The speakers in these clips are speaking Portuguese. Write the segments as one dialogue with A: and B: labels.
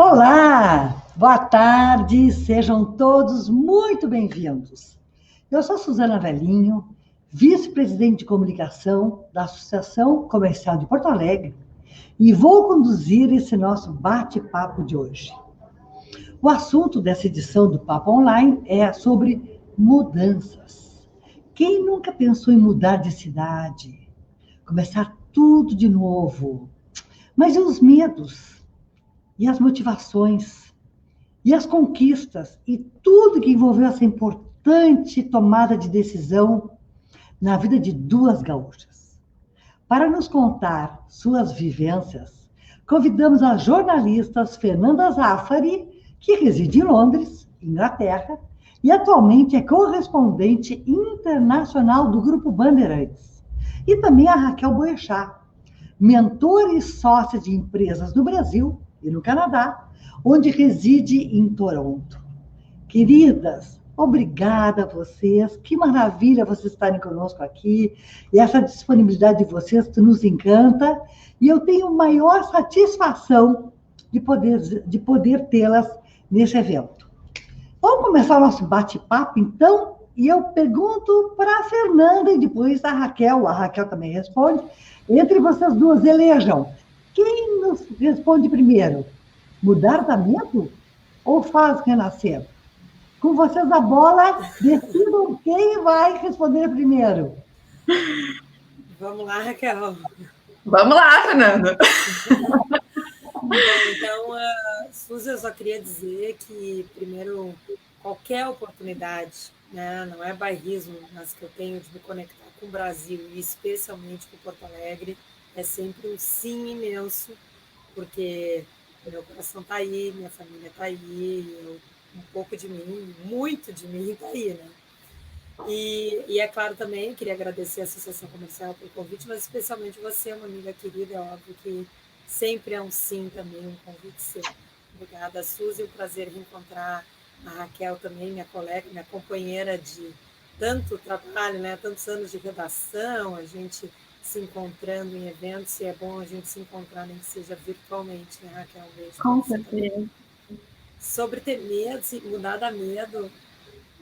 A: Olá, boa tarde, sejam todos muito bem-vindos. Eu sou Suzana Velhinho, vice-presidente de comunicação da Associação Comercial de Porto Alegre, e vou conduzir esse nosso bate-papo de hoje. O assunto dessa edição do Papo Online é sobre mudanças. Quem nunca pensou em mudar de cidade, começar tudo de novo? Mas e os medos? E as motivações? E as conquistas? E tudo que envolveu essa importante tomada de decisão na vida de duas gaúchas? Para nos contar suas vivências, convidamos a jornalista Fernanda Zaffari, que reside em Londres, Inglaterra, e atualmente é correspondente internacional do Grupo Bandeirantes. E também a Raquel Boechat, mentora e sócia de empresas no Brasil e no Canadá, onde reside em Toronto. Queridas, obrigada a vocês, que maravilha vocês estarem conosco aqui, e essa disponibilidade de vocês nos encanta, e eu tenho maior satisfação de poder tê-las nesse evento. Vamos começar o nosso bate-papo, então, e eu pergunto para a Fernanda e depois a Raquel também responde. Entre vocês duas, elejam. Quem nos responde primeiro? Mudar da medo ou faz renascer? Com vocês a bola, decidam quem vai responder primeiro.
B: Vamos lá, Raquel.
C: Vamos lá, Fernanda.
B: Então, Suzy, eu só queria dizer que, primeiro, qualquer oportunidade, né, não é bairrismo, mas que eu tenho de me conectar com o Brasil e especialmente com Porto Alegre, é sempre um sim imenso, porque meu coração está aí, minha família está aí, um pouco de mim, muito de mim está aí, né? E é claro também, queria agradecer a Associação Comercial pelo convite, mas especialmente você, uma amiga querida, é óbvio que sempre é um sim também, um convite seu. Obrigada, Suzy, um prazer reencontrar a Raquel também, minha colega, minha companheira de tanto trabalho, né? Tantos anos de redação, a gente se encontrando em eventos, e é bom a gente se encontrar, nem que seja virtualmente, né, Raquel? Um beijo.
C: Com certeza.
B: Sobre ter medo, mudar da medo,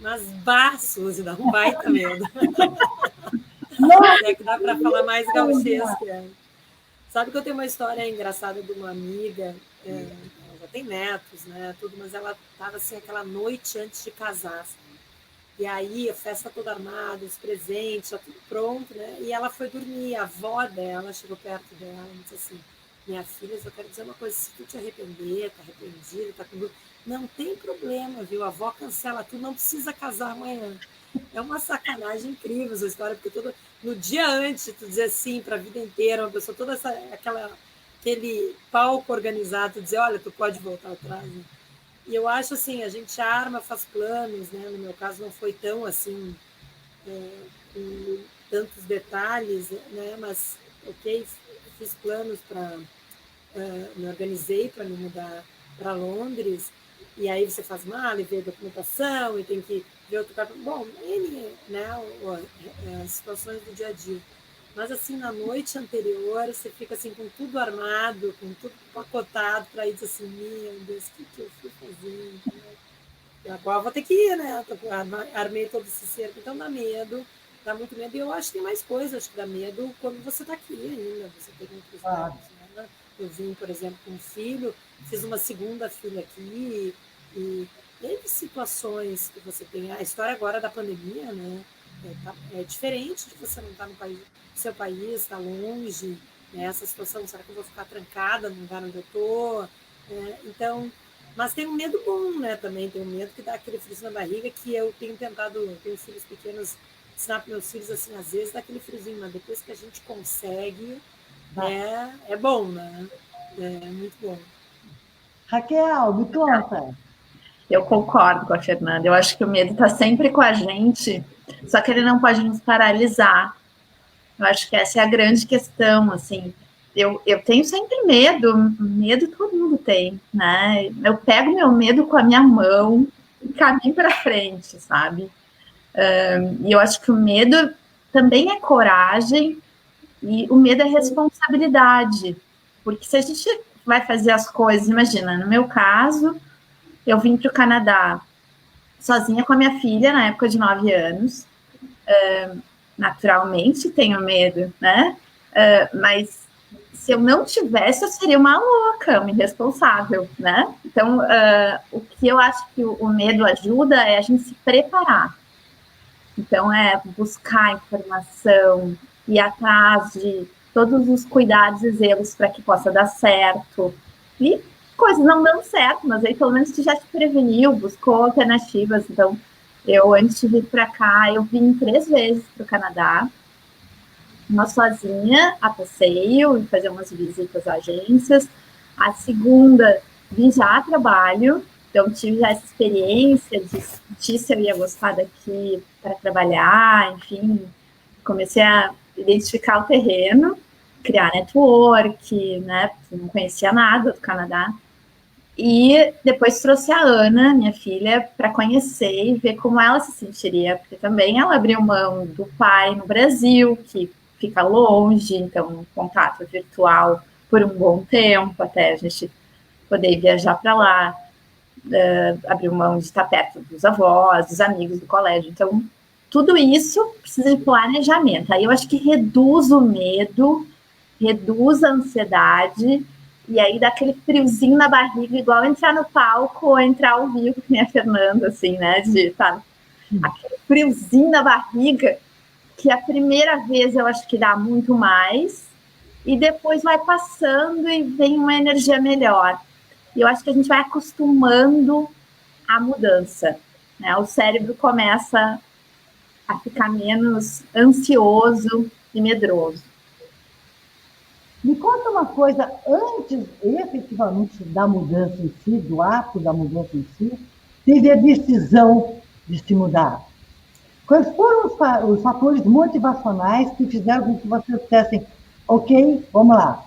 B: mas Suzy, dá um baita medo. É que dá para falar mais gauchesco. Sabe que eu tenho uma história engraçada de uma amiga, ela já tem netos, né, tudo, mas ela estava assim, aquela noite antes de casar, assim. E aí a festa toda armada, os presentes, já tudo pronto, né? E ela foi dormir, a avó dela chegou perto dela e disse assim: minha filha, eu quero dizer uma coisa, se tu te arrepender, tá arrependida, tá com dúvida, não tem problema, viu? A avó cancela tudo, não precisa casar amanhã. É uma sacanagem incrível essa história, porque no dia antes tu dizer sim para a vida inteira, uma pessoa toda aquele palco organizado, dizer, olha, tu pode voltar atrás, né? E eu acho assim, a gente arma, faz planos, né? No meu caso não foi tão assim, com tantos detalhes, né? Mas, ok, fiz planos me organizei para me mudar para Londres, e aí você faz mala e vê a documentação, e tem que ver outro cara. Bom, né? As situações do dia a dia. Mas, assim, na noite anterior, você fica, assim, com tudo armado, com tudo pacotado, para ir dizer assim, meu Deus, o que eu fui fazer? E agora vou ter que ir, né? Armei todo esse cerco, então dá medo, dá muito medo. E eu acho que tem mais coisas, acho que dá medo quando você está aqui ainda, você tem outros medos, né? Eu vim, por exemplo, com um filho, fiz uma segunda filha aqui, e teve situações que você tem. A história agora da pandemia, né? É diferente de você não estar no seu país, está longe, né? Essa situação, será que eu vou ficar trancada no lugar onde eu estou? Então, mas tem um medo bom, né? Também tem um medo que dá aquele frio na barriga, que eu tenho tentado, eu tenho filhos pequenos, ensinar para meus filhos assim, às vezes dá aquele friozinho, mas depois que a gente consegue, é bom, né? É muito bom.
A: Raquel, me conta.
C: Eu concordo com a Fernanda. Eu acho que o medo está sempre com a gente, só que ele não pode nos paralisar. Eu acho que essa é a grande questão, assim. Eu tenho sempre medo todo mundo tem, né? Eu pego meu medo com a minha mão e caminho para frente, sabe? E eu acho que o medo também é coragem, e o medo é responsabilidade, porque se a gente vai fazer as coisas? Imagina, no meu caso, eu vim para o Canadá sozinha com a minha filha, na época de 9 anos. Naturalmente tenho medo, né? Mas se eu não tivesse, eu seria uma louca, uma irresponsável, né? Então, o que eu acho que o medo ajuda é a gente se preparar. Então, é buscar informação, ir atrás de todos os cuidados e zelos para que possa dar certo. E coisas não dão certo, mas aí pelo menos tu já te preveniu, buscou alternativas. Então, eu, antes de vir para cá, eu vim 3 vezes para o Canadá, uma sozinha, a passeio, e fazer umas visitas a agências. A segunda, vim já a trabalho, então tive já essa experiência de sentir se eu ia gostar daqui para trabalhar, enfim, comecei a identificar o terreno, criar network, né, não conhecia nada do Canadá. E depois trouxe a Ana, minha filha, para conhecer e ver como ela se sentiria, porque também ela abriu mão do pai no Brasil, que fica longe, então um contato virtual por um bom tempo, até a gente poder viajar para lá, abriu mão de estar perto dos avós, dos amigos do colégio. Então, tudo isso precisa de planejamento. Aí eu acho que reduz o medo, reduz a ansiedade, e aí dá aquele friozinho na barriga, igual entrar no palco ou entrar ao vivo, que nem a Fernanda, assim, né? De, tá, aquele friozinho na barriga, que a primeira vez eu acho que dá muito mais, e depois vai passando e vem uma energia melhor. E eu acho que a gente vai acostumando à mudança, né? O cérebro começa a ficar menos ansioso e medroso.
A: Me conta uma coisa, antes efetivamente da mudança em si, do ato da mudança em si, teve a decisão de se mudar. Quais foram os fatores motivacionais que fizeram com que vocês dissessem, ok, vamos lá?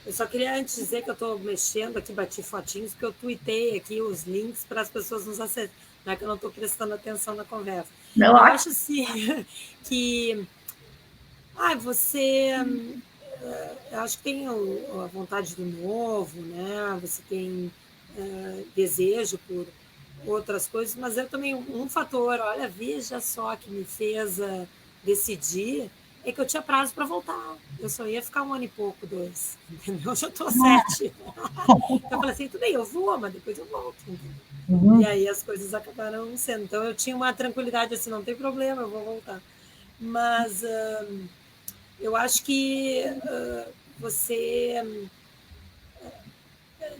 B: Eu só queria antes dizer que eu estou mexendo aqui, bati fotinhos, porque eu tuitei aqui os links para as pessoas nos acessarem, não é que eu não estou prestando atenção na conversa. Eu acho assim que você... Eu acho que tem a vontade do novo, né? Você tem desejo por outras coisas, mas eu também, um fator, olha, veja só que me fez decidir, é que eu tinha prazo para voltar. Eu só ia ficar 1 ano e pouco, 2, entendeu? Eu já estou 7. Então eu falei assim, tudo bem, eu vou, mas depois eu volto, entendeu? Uhum. E aí as coisas acabaram sendo. Então eu tinha uma tranquilidade assim, não tem problema, eu vou voltar. Mas eu acho que você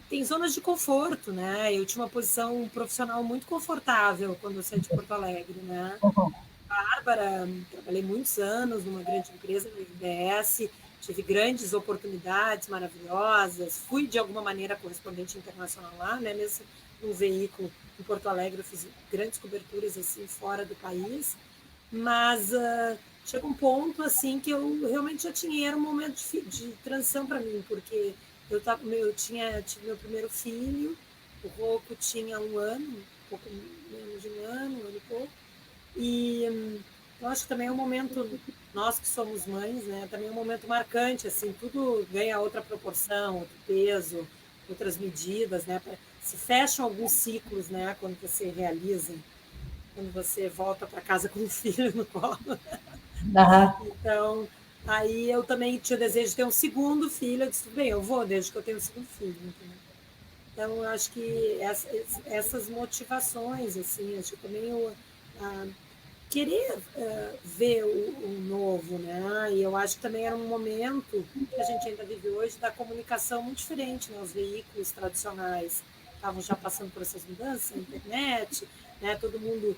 B: tem zonas de conforto, né? Eu tinha uma posição profissional muito confortável quando eu saí de Porto Alegre, né? Uhum. Bárbara, trabalhei muitos anos numa grande empresa, no RBS, tive grandes oportunidades maravilhosas, fui de alguma maneira correspondente internacional lá, né? Mesmo num veículo em Porto Alegre, eu fiz grandes coberturas assim fora do país, mas chega um ponto assim que eu realmente já tinha, era um momento de transição para mim, porque eu tive meu primeiro filho, o Rocco tinha 1 ano, um pouco menos de 1 ano e pouco, e eu acho que também é um momento, nós que somos mães, né, também é um momento marcante, assim, tudo ganha outra proporção, outro peso, outras medidas, né, se fecham alguns ciclos, né, quando você realiza, quando você volta para casa com o filho no colo. Uhum. Então, aí eu também tinha o desejo de ter um segundo filho, eu disse, bem, eu vou desde que eu tenho um segundo filho, entendeu? Então, eu acho que essas motivações, assim, acho que também querer ver o novo, né? E eu acho que também era um momento que a gente ainda vive hoje da comunicação muito diferente, né? Os veículos tradicionais estavam já passando por essas mudanças, a internet, né? Todo mundo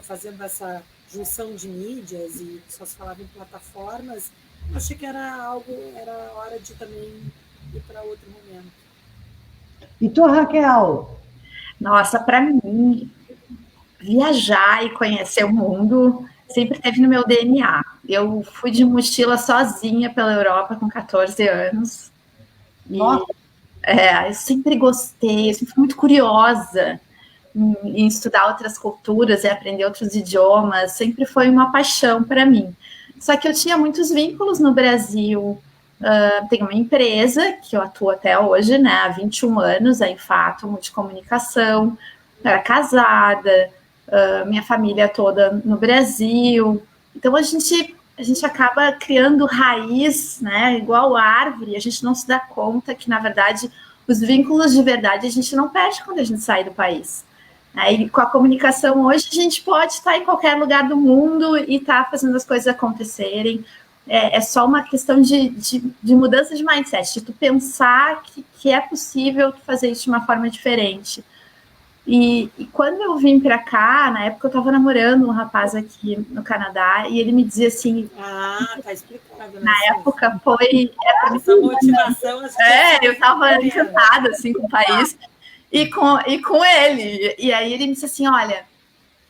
B: fazendo essa junção de mídias e só se falava em plataformas. Eu achei que era hora de também ir para outro momento.
A: E tu, Raquel?
C: Nossa, para mim, viajar e conhecer o mundo sempre teve no meu DNA. Eu fui de mochila sozinha pela Europa com 14 anos.
A: Nossa.
C: Eu sempre gostei, eu sempre fui muito curiosa em estudar outras culturas e aprender outros idiomas. Sempre foi uma paixão para mim. Só que eu tinha muitos vínculos no Brasil, Tenho uma empresa que eu atuo até hoje, né, há 21 anos, a Infátomo de comunicação, era casada, minha família toda no Brasil. Então, a gente acaba criando raiz, né, igual árvore, a gente não se dá conta que, na verdade, os vínculos de verdade a gente não perde quando a gente sai do país. E com a comunicação hoje, a gente pode estar em qualquer lugar do mundo e estar fazendo as coisas acontecerem. É só uma questão de mudança de mindset, de tu pensar que é possível fazer isso de uma forma diferente. E quando eu vim para cá, na época eu estava namorando um rapaz aqui no Canadá, e ele me dizia assim...
B: tá explicado.
C: Na época foi...
B: Essa motivação...
C: eu estava encantada assim, com o país e com ele. E aí ele me disse assim, olha,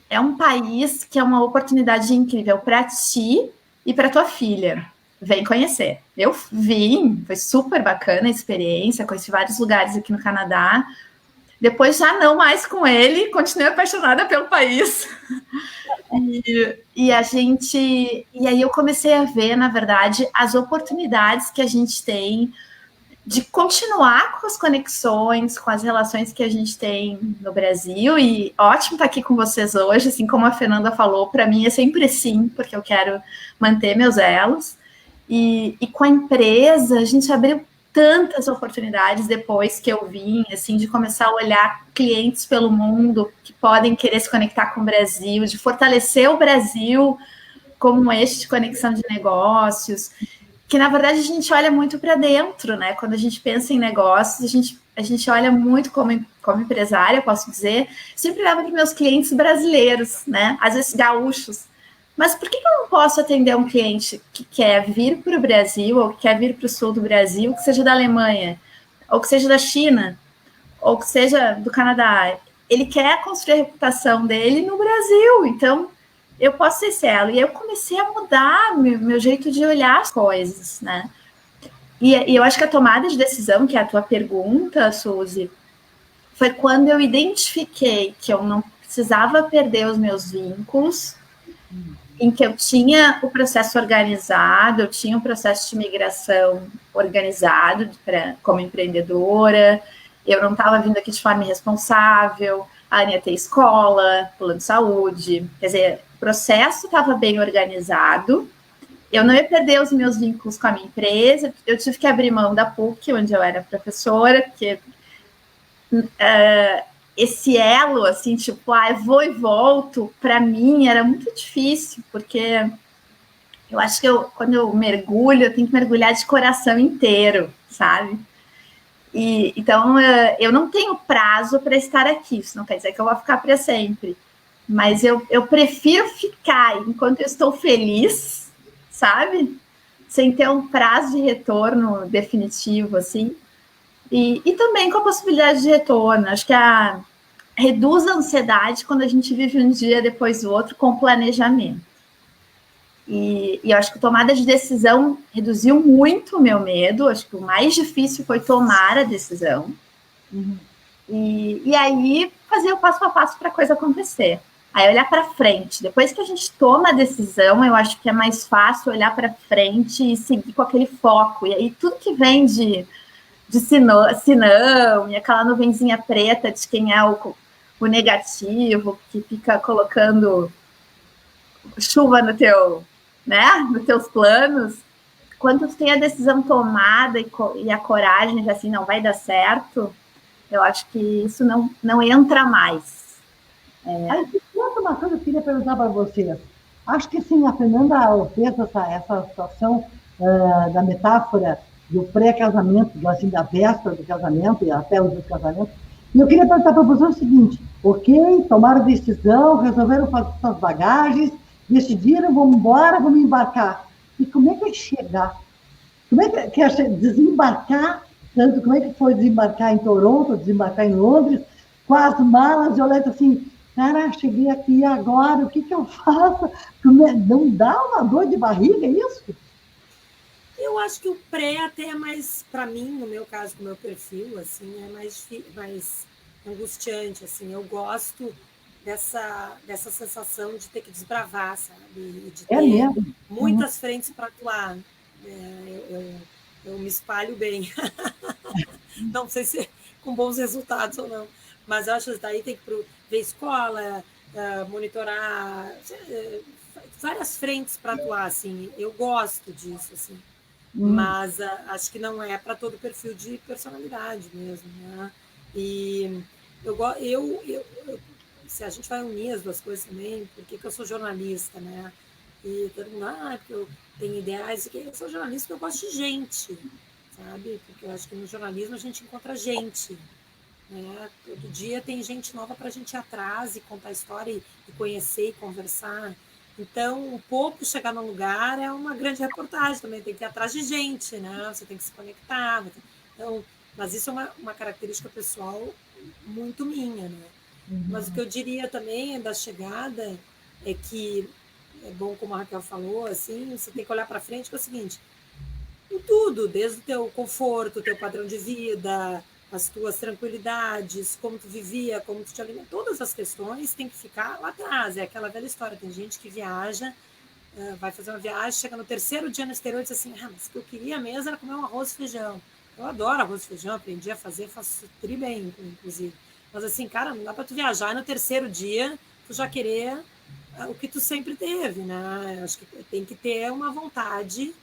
C: é um país que é uma oportunidade incrível para ti e para tua filha. Vem conhecer. Eu vim, foi super bacana a experiência, conheci vários lugares aqui no Canadá. Depois já não mais com ele, continuei apaixonada pelo país. E aí eu comecei a ver, na verdade, as oportunidades que a gente tem de continuar com as conexões, com as relações que a gente tem no Brasil. E ótimo estar aqui com vocês hoje, assim como a Fernanda falou, para mim é sempre sim, porque eu quero manter meus elos. E com a empresa, a gente abriu tantas oportunidades depois que eu vim, assim, de começar a olhar clientes pelo mundo que podem querer se conectar com o Brasil, de fortalecer o Brasil como um eixo de conexão de negócios, que na verdade a gente olha muito para dentro, né? Quando a gente pensa em negócios, a gente olha muito como empresária, posso dizer, sempre olhava para meus clientes brasileiros, né? Às vezes gaúchos. Mas por que eu não posso atender um cliente que quer vir para o Brasil, ou que quer vir para o sul do Brasil, que seja da Alemanha, ou que seja da China, ou que seja do Canadá? Ele quer construir a reputação dele no Brasil, então eu posso ser esse elo. E eu comecei a mudar meu jeito de olhar as coisas, né? E eu acho que a tomada de decisão, que é a tua pergunta, Suzy, foi quando eu identifiquei que eu não precisava perder os meus vínculos, em que eu tinha o processo organizado, eu tinha um processo de migração organizado como empreendedora, eu não estava vindo aqui de forma irresponsável, a Ana ia ter escola, plano de saúde, quer dizer, o processo estava bem organizado, eu não ia perder os meus vínculos com a minha empresa, eu tive que abrir mão da PUC, onde eu era professora, porque... esse elo, assim, tipo, eu vou e volto, para mim era muito difícil, porque eu acho que quando eu mergulho, eu tenho que mergulhar de coração inteiro, sabe? Então, eu não tenho prazo para estar aqui, isso não quer dizer que eu vou ficar para sempre, mas eu prefiro ficar enquanto eu estou feliz, sabe? Sem ter um prazo de retorno definitivo, assim. E também com a possibilidade de retorno. Acho que reduz a ansiedade quando a gente vive um dia depois do outro com planejamento. E eu acho que a tomada de decisão reduziu muito o meu medo. Acho que o mais difícil foi tomar a decisão. Uhum. E aí fazer o passo a passo para a coisa acontecer. Aí olhar para frente. Depois que a gente toma a decisão, eu acho que é mais fácil olhar para frente e seguir com aquele foco. E aí tudo que vem de sinão, e aquela nuvenzinha preta de quem é o negativo, que fica colocando chuva nos teus planos. Quando tu tem a decisão tomada e a coragem de assim, não vai dar certo, eu acho que isso não entra mais.
A: Uma coisa que eu queria perguntar para você. Acho que sim, a Fernanda fez essa situação da metáfora do pré-casamento, assim, da véspera do casamento e até o dia do casamento. E eu queria perguntar para você o seguinte: ok, tomaram decisão, resolveram fazer suas bagagens, decidiram, vamos embora, vamos embarcar. E como é que é chegar? Como é que é desembarcar? Tanto, como é que foi desembarcar em Toronto, desembarcar em Londres, com as malas, eu olhando assim, cara, cheguei aqui agora, o que eu faço? Não dá uma dor de barriga, é isso?
B: Eu acho que o pré até é mais, para mim, no meu caso, com o meu perfil, assim, é mais angustiante, assim. Eu gosto dessa sensação de ter que desbravar, sabe? E de ter muitas frentes para atuar. eu me espalho bem. Não sei se com bons resultados ou não, mas eu acho que daí tem que ver escola, monitorar, várias frentes para atuar, assim. Eu gosto disso, assim. Mas acho que não é para todo perfil de personalidade mesmo, né? E se a gente vai unir as duas coisas também, porque eu sou jornalista, né? E todo mundo, porque eu tenho ideais, eu sou jornalista porque eu gosto de gente, sabe? Porque eu acho que no jornalismo a gente encontra gente, né? Todo dia tem gente nova para a gente ir atrás e contar história e conhecer e conversar. Então, um pouco chegar no lugar é uma grande reportagem também, tem que ir atrás de gente, né? Você tem que se conectar. Então, mas isso é uma característica pessoal muito minha, né? Mas o que eu diria também da chegada é que, é bom como a Raquel falou, assim, você tem que olhar para frente, que é o seguinte, em tudo, desde o teu conforto, o teu padrão de vida, as tuas tranquilidades, como tu vivia, como tu te alimenta, todas as questões têm que ficar lá atrás. É aquela velha história, tem gente que viaja, vai fazer uma viagem, chega no terceiro dia no exterior e diz assim, mas o que eu queria mesmo era comer um arroz e feijão. Eu adoro arroz e feijão, aprendi a fazer, faço tri bem, inclusive. Mas assim, cara, não dá para tu viajar e no terceiro dia tu já querer o que tu sempre teve, né? Acho que tem que ter uma vontade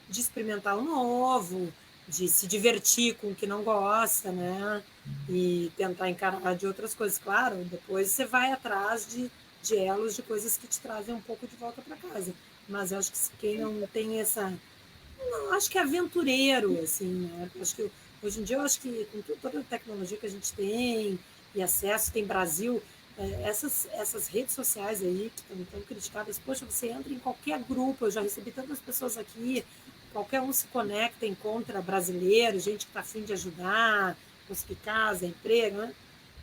B: de experimentar o novo, de se divertir com o que não gosta, né? E tentar encarar de outras coisas. Claro, depois você vai atrás de elos, de coisas que te trazem um pouco de volta para casa. Mas eu acho que quem não tem essa... Não, acho que é aventureiro, assim, né? Acho que hoje em dia, eu acho que com toda a tecnologia que a gente tem e acesso, tem Brasil, essas redes sociais aí que estão tão criticadas, poxa, você entra em qualquer grupo, eu já recebi tantas pessoas aqui, qualquer um se conecta, encontra brasileiro, gente que está afim de ajudar, conseguir casa, emprego, né?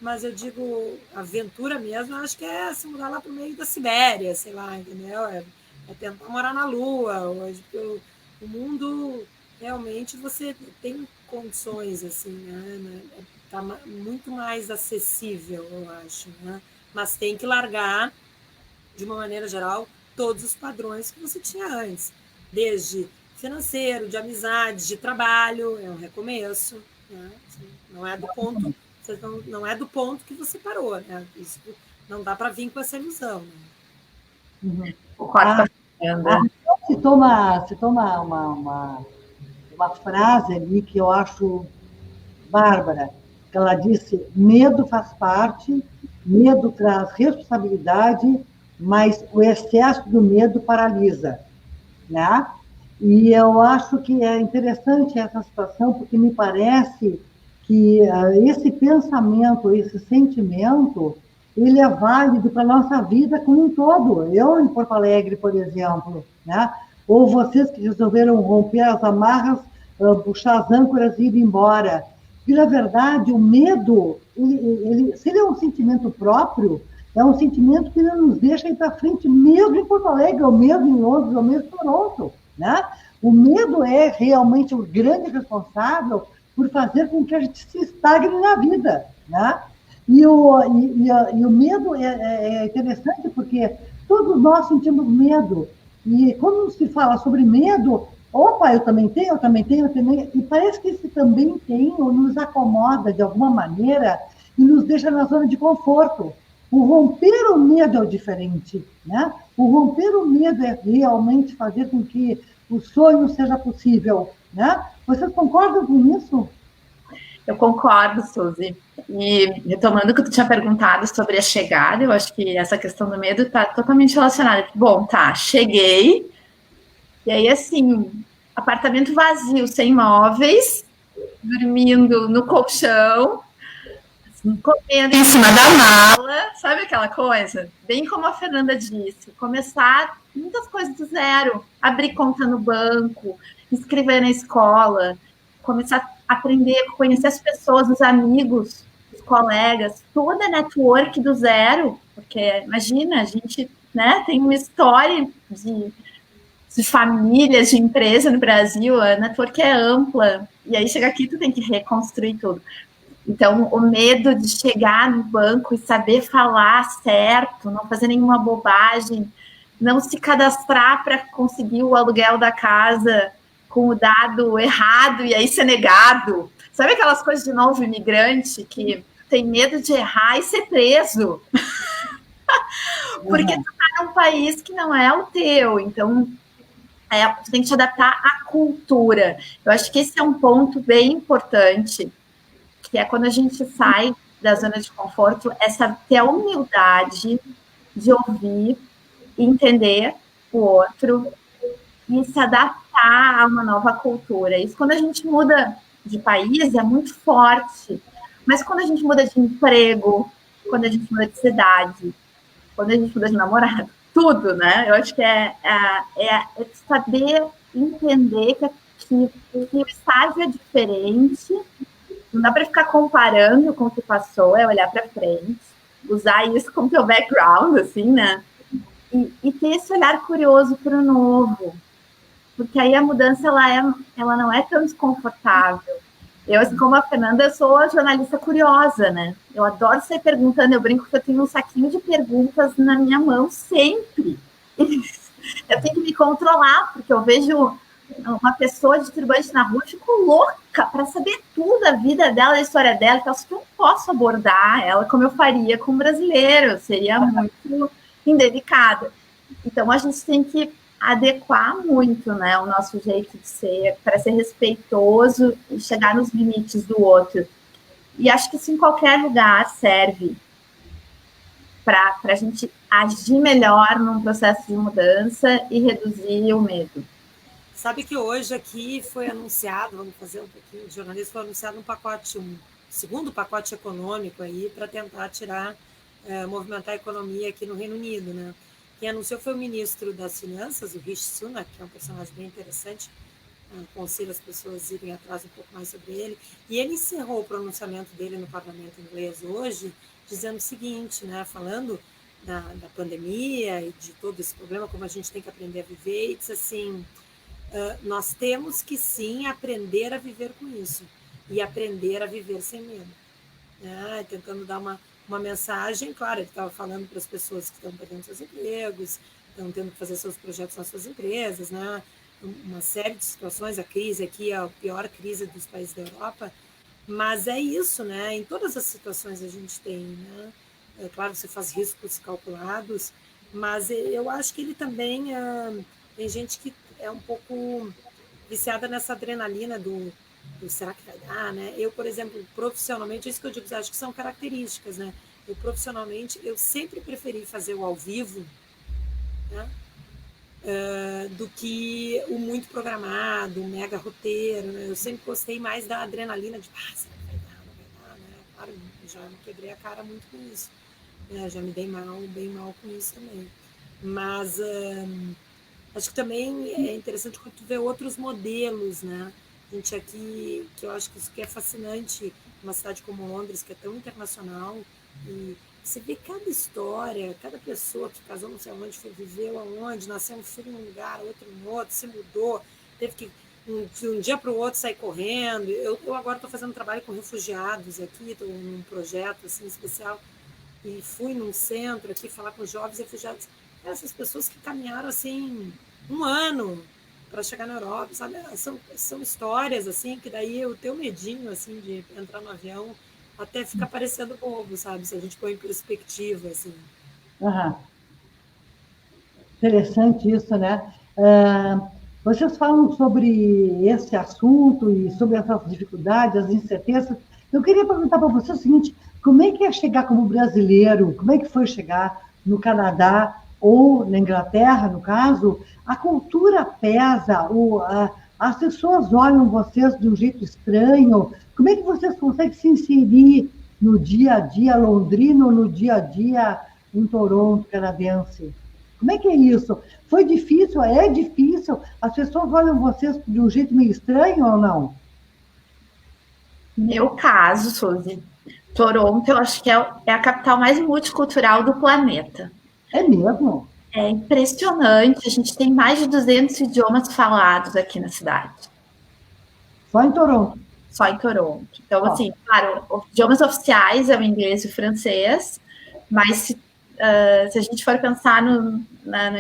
B: Mas eu digo, aventura mesmo, acho que é se mudar lá para o meio da Sibéria, sei lá, entendeu? É tentar morar na Lua, hoje, porque o mundo, realmente, você tem condições, assim, né? Está muito mais acessível, eu acho, né? Mas tem que largar, de uma maneira geral, todos os padrões que você tinha antes, desde financeiro, de amizade, de trabalho, é um recomeço, né? Não é do ponto, não é do ponto que você parou, né? Isso não dá para vir com essa ilusão, né?
A: Citou uma frase ali que eu acho bárbara, que ela disse, medo faz parte, medo traz responsabilidade, mas o excesso do medo paralisa, né? E eu acho que é interessante essa situação, porque me parece que esse pensamento, esse sentimento, ele é válido para a nossa vida como um todo. Eu, em Porto Alegre, por exemplo, né? Ou vocês que resolveram romper as amarras, puxar as âncoras e ir embora. E, na verdade, o medo, se ele é um sentimento próprio, é um sentimento que não nos deixa ir para frente, mesmo em Porto Alegre, ou mesmo em Londres, ou mesmo em Toronto, né? O medo é realmente o grande responsável por fazer com que a gente se estagne na vida, né? E o medo é interessante porque todos nós sentimos medo. E quando se fala sobre medo, opa, eu também tenho, e parece que esse também tem ou nos acomoda de alguma maneira e nos deixa na zona de conforto. O romper o medo é o diferente, né? O romper o medo é realmente fazer com que o sonho seja possível, né? Vocês concordam com isso?
C: Eu concordo, Suzy. E retomando o que tu tinha perguntado sobre a chegada, eu acho que essa questão do medo está totalmente relacionada. Bom, tá, cheguei, e aí, assim, apartamento vazio, sem móveis, dormindo no colchão, comendo em cima da mala, sabe aquela coisa? Bem como a Fernanda disse, começar muitas coisas do zero, abrir conta no banco, inscrever na escola, começar a aprender, conhecer as pessoas, os amigos, os colegas, toda a network do zero, porque imagina, a gente, né, tem uma história de famílias, de empresa no Brasil, a network é ampla, e aí chega aqui tu tem que reconstruir tudo. Então, o medo de chegar no banco e saber falar certo, não fazer nenhuma bobagem, não se cadastrar para conseguir o aluguel da casa com o dado errado e aí ser negado. Sabe aquelas coisas de novo imigrante que tem medo de errar e ser preso? Porque tu tá num país que não é o teu, então tu tem que te adaptar à cultura. Eu acho que esse é um ponto bem importante, que é quando a gente sai da zona de conforto, ter a humildade de ouvir, entender o outro e se adaptar a uma nova cultura. Isso quando a gente muda de país é muito forte, mas quando a gente muda de emprego, quando a gente muda de cidade, quando a gente muda de namorado, tudo, né? Eu acho que é saber entender que o estágio é diferente, não dá para ficar comparando com o que passou, é olhar para frente, usar isso como teu background, assim, né? E ter esse olhar curioso para o novo, porque aí a mudança ela não é tão desconfortável. Eu, assim como a Fernanda, eu sou a jornalista curiosa, né? Eu adoro sair perguntando, eu brinco que eu tenho um saquinho de perguntas na minha mão sempre. Eu tenho que me controlar, porque eu vejo uma pessoa de turbante na rua, eu fico louca para saber tudo da vida dela, da história dela, então, que eu não posso abordar ela como eu faria com um brasileiro, seria muito indelicado. Então, a gente tem que adequar muito, né, o nosso jeito de ser, para ser respeitoso e chegar nos limites do outro. E acho que isso em qualquer lugar serve para a gente agir melhor num processo de mudança e reduzir o medo.
B: Sabe que hoje aqui foi anunciado, vamos fazer um pouquinho de jornalismo, foi anunciado um pacote, um segundo pacote econômico aí para tentar movimentar a economia aqui no Reino Unido, né? Quem anunciou foi o ministro das Finanças, o Rishi Sunak, que é um personagem bem interessante. Aconselho as pessoas irem atrás um pouco mais sobre ele. E ele encerrou o pronunciamento dele no parlamento inglês hoje, dizendo o seguinte, né? Falando da pandemia e de todo esse problema, como a gente tem que aprender a viver, e disse assim, nós temos que sim aprender a viver com isso e aprender a viver sem medo. Tentando dar uma mensagem, claro, ele estava falando para as pessoas que estão perdendo seus empregos, estão tendo que fazer seus projetos nas suas empresas, né? Uma série de situações, a crise aqui é a pior crise dos países da Europa, mas é isso, né? Em todas as situações a gente tem, né? É claro, você faz riscos calculados, mas eu acho que ele também, tem gente que é um pouco viciada nessa adrenalina do será que vai dar, né? Eu, por exemplo, profissionalmente, isso que eu digo, acho que são características, né? Eu, profissionalmente, eu sempre preferi fazer o ao vivo, né? Do que o muito programado, o mega roteiro, né? Eu sempre gostei mais da adrenalina de, será que vai dar, não vai dar, né? Claro, já me quebrei a cara muito com isso, né? Já me dei bem mal com isso também. Mas acho que também é interessante quando tu vê outros modelos, né? A gente aqui, que eu acho que isso que é fascinante, uma cidade como Londres, que é tão internacional, e você vê cada história, cada pessoa que casou não sei onde, foi viveu aonde, nasceu um filho num lugar, outro em outro, se mudou, teve que de um dia para o outro sair correndo. Eu agora estou fazendo trabalho com refugiados aqui, estou num projeto assim, especial, e fui num centro aqui falar com jovens refugiados. Essas pessoas que caminharam assim 1 ano para chegar na Europa, sabe? São histórias assim que daí o teu medinho assim de entrar no avião até fica parecendo bobo, sabe? Se a gente põe em perspectiva assim.
A: Interessante isso, né? Vocês falam sobre esse assunto e sobre essas dificuldades, as incertezas. Eu queria perguntar para você o seguinte: como é que é chegar como brasileiro? Como é que foi chegar no Canadá ou na Inglaterra, no caso? A cultura pesa, as pessoas olham vocês de um jeito estranho. Como é que vocês conseguem se inserir no dia a dia londrino, no dia a dia em Toronto, canadense? Como é que é isso? Foi difícil? É difícil? As pessoas olham vocês de um jeito meio estranho ou não?
C: Meu caso, Suzy, Toronto, eu acho que é a capital mais multicultural do planeta.
A: É mesmo?
C: É impressionante. A gente tem mais de 200 idiomas falados aqui na cidade.
A: Só em Toronto?
C: Só em Toronto. Então, assim, claro, os idiomas oficiais é o inglês e o francês, mas se a gente for pensar no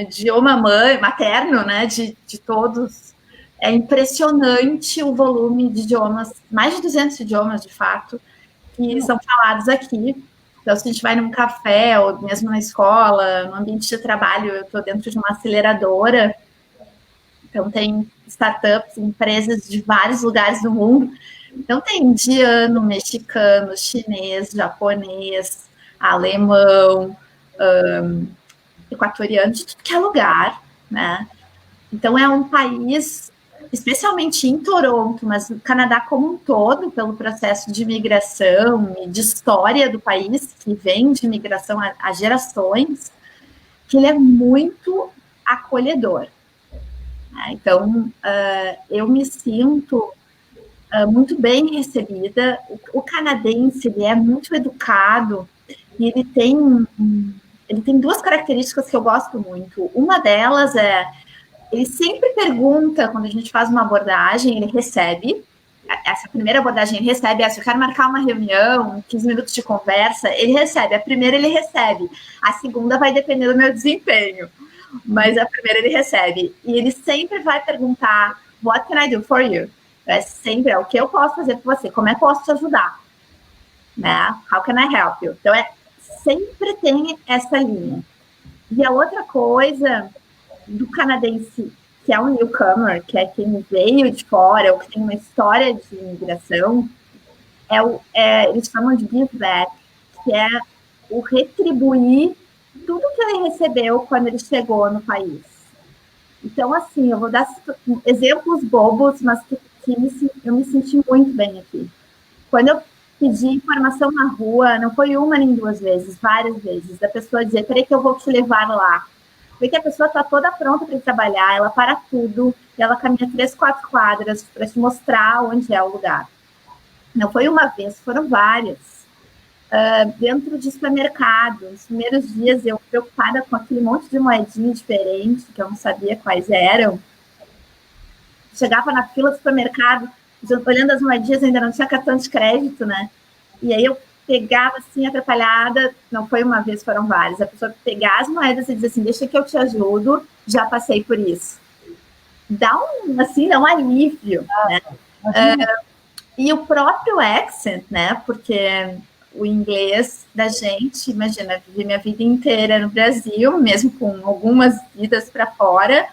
C: idioma materno, né, de todos, é impressionante o volume de idiomas, mais de 200 idiomas, de fato, que são falados aqui. Então, se a gente vai num café, ou mesmo na escola, no ambiente de trabalho, eu estou dentro de uma aceleradora, então tem startups, empresas de vários lugares do mundo. Então, tem indiano, mexicano, chinês, japonês, alemão, equatoriano, de tudo que é lugar, né? Então, é um país, especialmente em Toronto, mas no Canadá como um todo, pelo processo de imigração e de história do país, que vem de imigração há gerações, que ele é muito acolhedor. Então, eu me sinto muito bem recebida. O canadense, ele é muito educado e ele tem duas características que eu gosto muito. Uma delas é, ele sempre pergunta, quando a gente faz uma abordagem, ele recebe, essa primeira abordagem ele recebe, se eu quero marcar uma reunião, 15 minutos de conversa, ele recebe, a primeira ele recebe, a segunda vai depender do meu desempenho, mas a primeira ele recebe, e ele sempre vai perguntar, what can I do for you? É sempre, o que eu posso fazer por você, como é que eu posso te ajudar? Né? How can I help you? Então, sempre tem essa linha. E a outra coisa do canadense, que é um newcomer, que é quem veio de fora, ou que tem uma história de imigração, eles chamam de give back, que é o retribuir tudo que ele recebeu quando ele chegou no país. Então, assim, eu vou dar exemplos bobos, mas que eu me senti muito bem aqui. Quando eu pedi informação na rua, não foi uma nem duas vezes, várias vezes, da pessoa dizer, peraí que eu vou te levar lá. Porque a pessoa está toda pronta para ir trabalhar, ela para tudo, e ela caminha 3, 4 quadras para te mostrar onde é o lugar. Não foi uma vez, foram várias. Dentro de supermercado, nos primeiros dias, eu preocupada com aquele monte de moedinha diferente, que eu não sabia quais eram. Chegava na fila do supermercado, olhando as moedinhas, ainda não tinha cartão de crédito, né? E aí eu pegava assim, atrapalhada, não foi uma vez, foram várias, a pessoa pegar as moedas e dizer assim, deixa que eu te ajudo, já passei por isso. Dá um alívio, né? E o próprio accent, né? Porque o inglês da gente, imagina, vivi minha vida inteira no Brasil, mesmo com algumas idas para fora,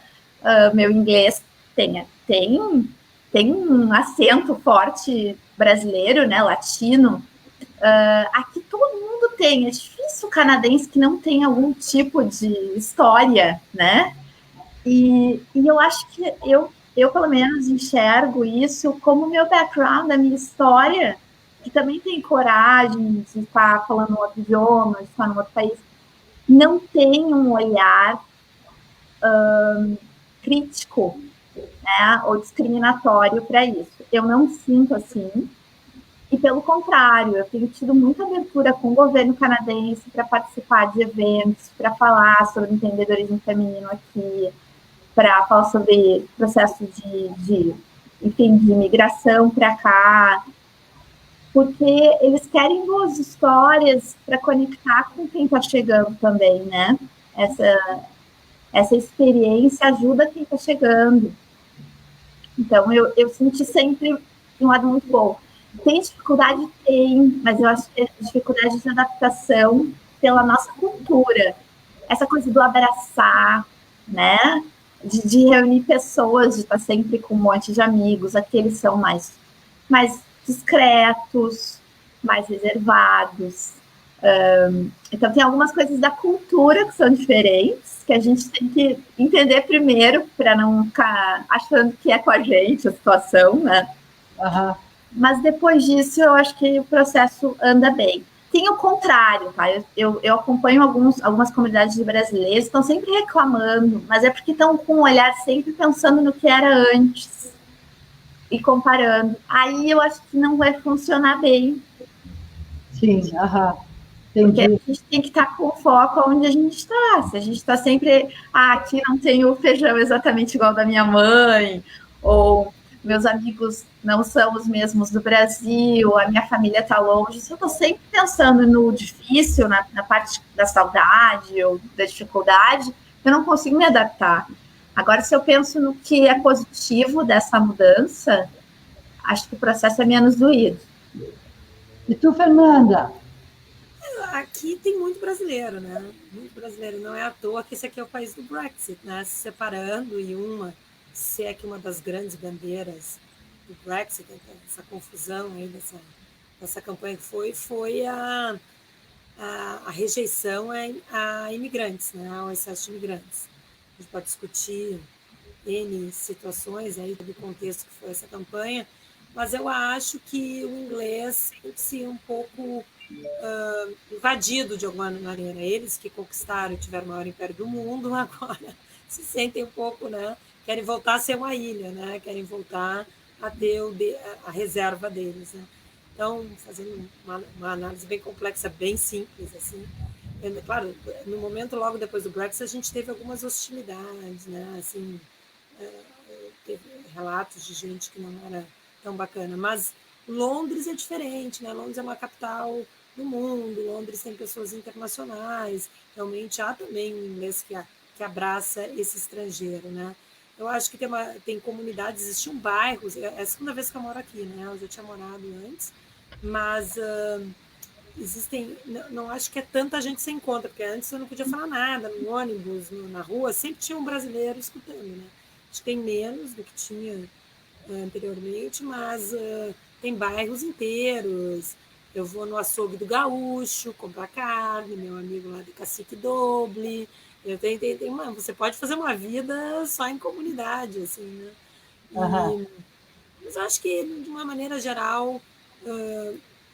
C: meu inglês tem um acento forte brasileiro, né? Latino. Aqui todo mundo tem, é difícil o canadense que não tem algum tipo de história, né? E eu acho que eu pelo menos enxergo isso como meu background, a minha história, que também tem coragem de estar falando outro idioma, de estar num outro país, não tem um olhar crítico, né, ou discriminatório para isso. Eu não sinto assim. E, pelo contrário, eu tenho tido muita abertura com o governo canadense para participar de eventos, para falar sobre empreendedorismo feminino aqui, para falar sobre processo de imigração para cá, porque eles querem boas histórias para conectar com quem está chegando também, né? Essa experiência ajuda quem está chegando. Então, eu senti sempre um lado muito bom. Tem dificuldade? Tem, mas eu acho que é dificuldade de adaptação pela nossa cultura. Essa coisa do abraçar, né? De reunir pessoas, de estar sempre com um monte de amigos. Aqui eles são mais discretos, mais reservados. Então, tem algumas coisas da cultura que são diferentes, que a gente tem que entender primeiro, para não ficar achando que é com a gente a situação, né?
A: Uhum.
C: Mas depois disso, eu acho que o processo anda bem. Tem o contrário, tá? Eu acompanho algumas comunidades de brasileiros que estão sempre reclamando, mas é porque estão com um olhar sempre pensando no que era antes e comparando. Aí eu acho que não vai funcionar bem.
A: Sim, aham.
C: Porque a gente tem que estar com foco onde a gente está. Se a gente está sempre, aqui não tem o feijão exatamente igual da minha mãe, ou meus amigos não são os mesmos do Brasil, a minha família está longe. Se eu estou sempre pensando no difícil, na parte da saudade ou da dificuldade, eu não consigo me adaptar. Agora, se eu penso no que é positivo dessa mudança, acho que o processo é menos doído.
A: E tu, Fernanda?
B: Aqui tem muito brasileiro, né? Muito brasileiro. Não é à toa que esse aqui é o país do Brexit, né? Se separando e se é que uma das grandes bandeiras do Brexit, essa confusão aí dessa campanha que foi a rejeição a imigrantes, né? Ao excesso de imigrantes. A gente pode discutir N situações aí do contexto que foi essa campanha, mas eu acho que o inglês sente-se um pouco invadido de alguma maneira. Eles que conquistaram e tiveram o maior império do mundo, agora se sentem um pouco, né? Querem voltar a ser uma ilha, né? Querem voltar a ter a reserva deles, né? Então, fazendo uma análise bem complexa, bem simples, assim. Claro, no momento logo depois do Brexit, a gente teve algumas hostilidades, né? Assim, teve relatos de gente que não era tão bacana, mas Londres é diferente, né? Londres é uma capital do mundo, Londres tem pessoas internacionais, realmente há também um inglês que abraça esse estrangeiro, né? Eu acho que tem comunidades, existiam bairros, é a segunda vez que eu moro aqui, né? Eu já tinha morado antes, mas existem, não acho que é tanta gente que se encontra, porque antes eu não podia falar nada, no ônibus, na rua, sempre tinha um brasileiro escutando, né? Acho que tem menos do que tinha anteriormente, mas tem bairros inteiros. Eu vou no açougue do Gaúcho comprar carne, meu amigo lá de Cacique Doble. Você pode fazer uma vida só em comunidade, assim, né? Mas eu acho que, de uma maneira geral,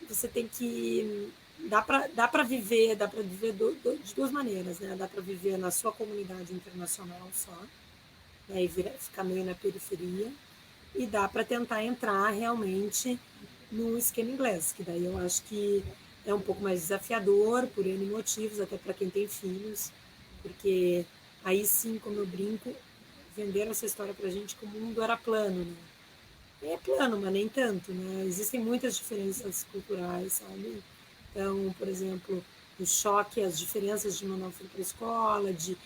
B: você tem que... Dá para viver de duas maneiras, né? Dá para viver na sua comunidade internacional só, né? E ficar meio na periferia, e dá para tentar entrar realmente no esquema inglês, que daí eu acho que é um pouco mais desafiador, por N motivos, até para quem tem filhos, porque aí sim, como eu brinco, venderam essa história para a gente que o mundo era plano, né? É plano, mas nem tanto, né? Existem muitas diferenças culturais, sabe? Então, por exemplo, o choque, as diferenças de mandar um filho para a escola, de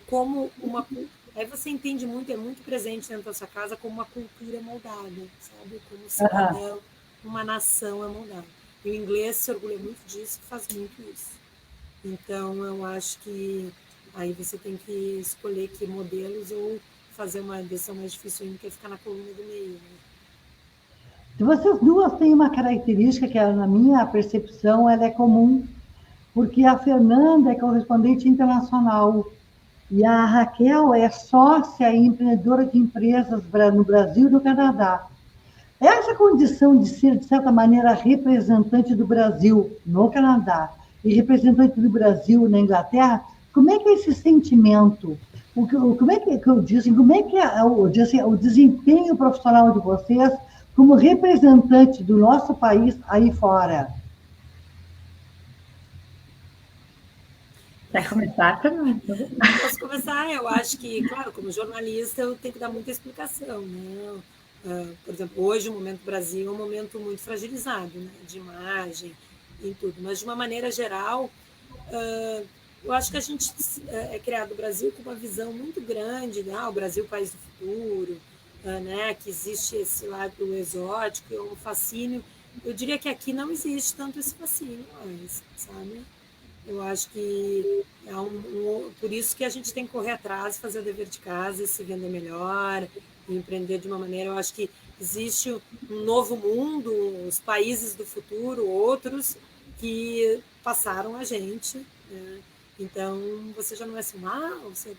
B: como uma... Aí você entende muito, é muito presente dentro da sua casa como uma cultura é moldada, sabe? Como cidadão, uma nação é moldada. E o inglês se orgulha muito disso, faz muito isso. Então, eu acho que aí você tem que escolher que modelos ou fazer uma decisão mais difícil ainda, que é ficar na coluna do meio, né?
A: Vocês duas têm uma característica que, na minha percepção, ela é comum, porque a Fernanda é correspondente internacional e a Raquel é sócia e empreendedora de empresas no Brasil e no Canadá. Essa condição de ser, de certa maneira, representante do Brasil no Canadá e representante do Brasil na Inglaterra, como é que é esse sentimento? Como é que dizem? Como é que é o desempenho profissional de vocês como representante do nosso país aí fora?
C: Quer começar, Fernanda?
B: Posso começar? Eu acho que, claro, como jornalista, eu tenho que dar muita explicação, né? Por exemplo, hoje o Momento Brasil é um momento muito fragilizado, né? De imagem e tudo, mas de uma maneira geral, eu acho que a gente é criado o Brasil com uma visão muito grande, né? O Brasil, país do futuro, né? Que existe esse lado exótico, um fascínio. Eu diria que aqui não existe tanto esse fascínio mais, sabe? Eu acho que por isso que a gente tem que correr atrás, fazer o dever de casa, se vender melhor, empreender de uma maneira. Eu acho que existe um novo mundo, os países do futuro, outros que passaram a gente, né? Então, você já não é assim, você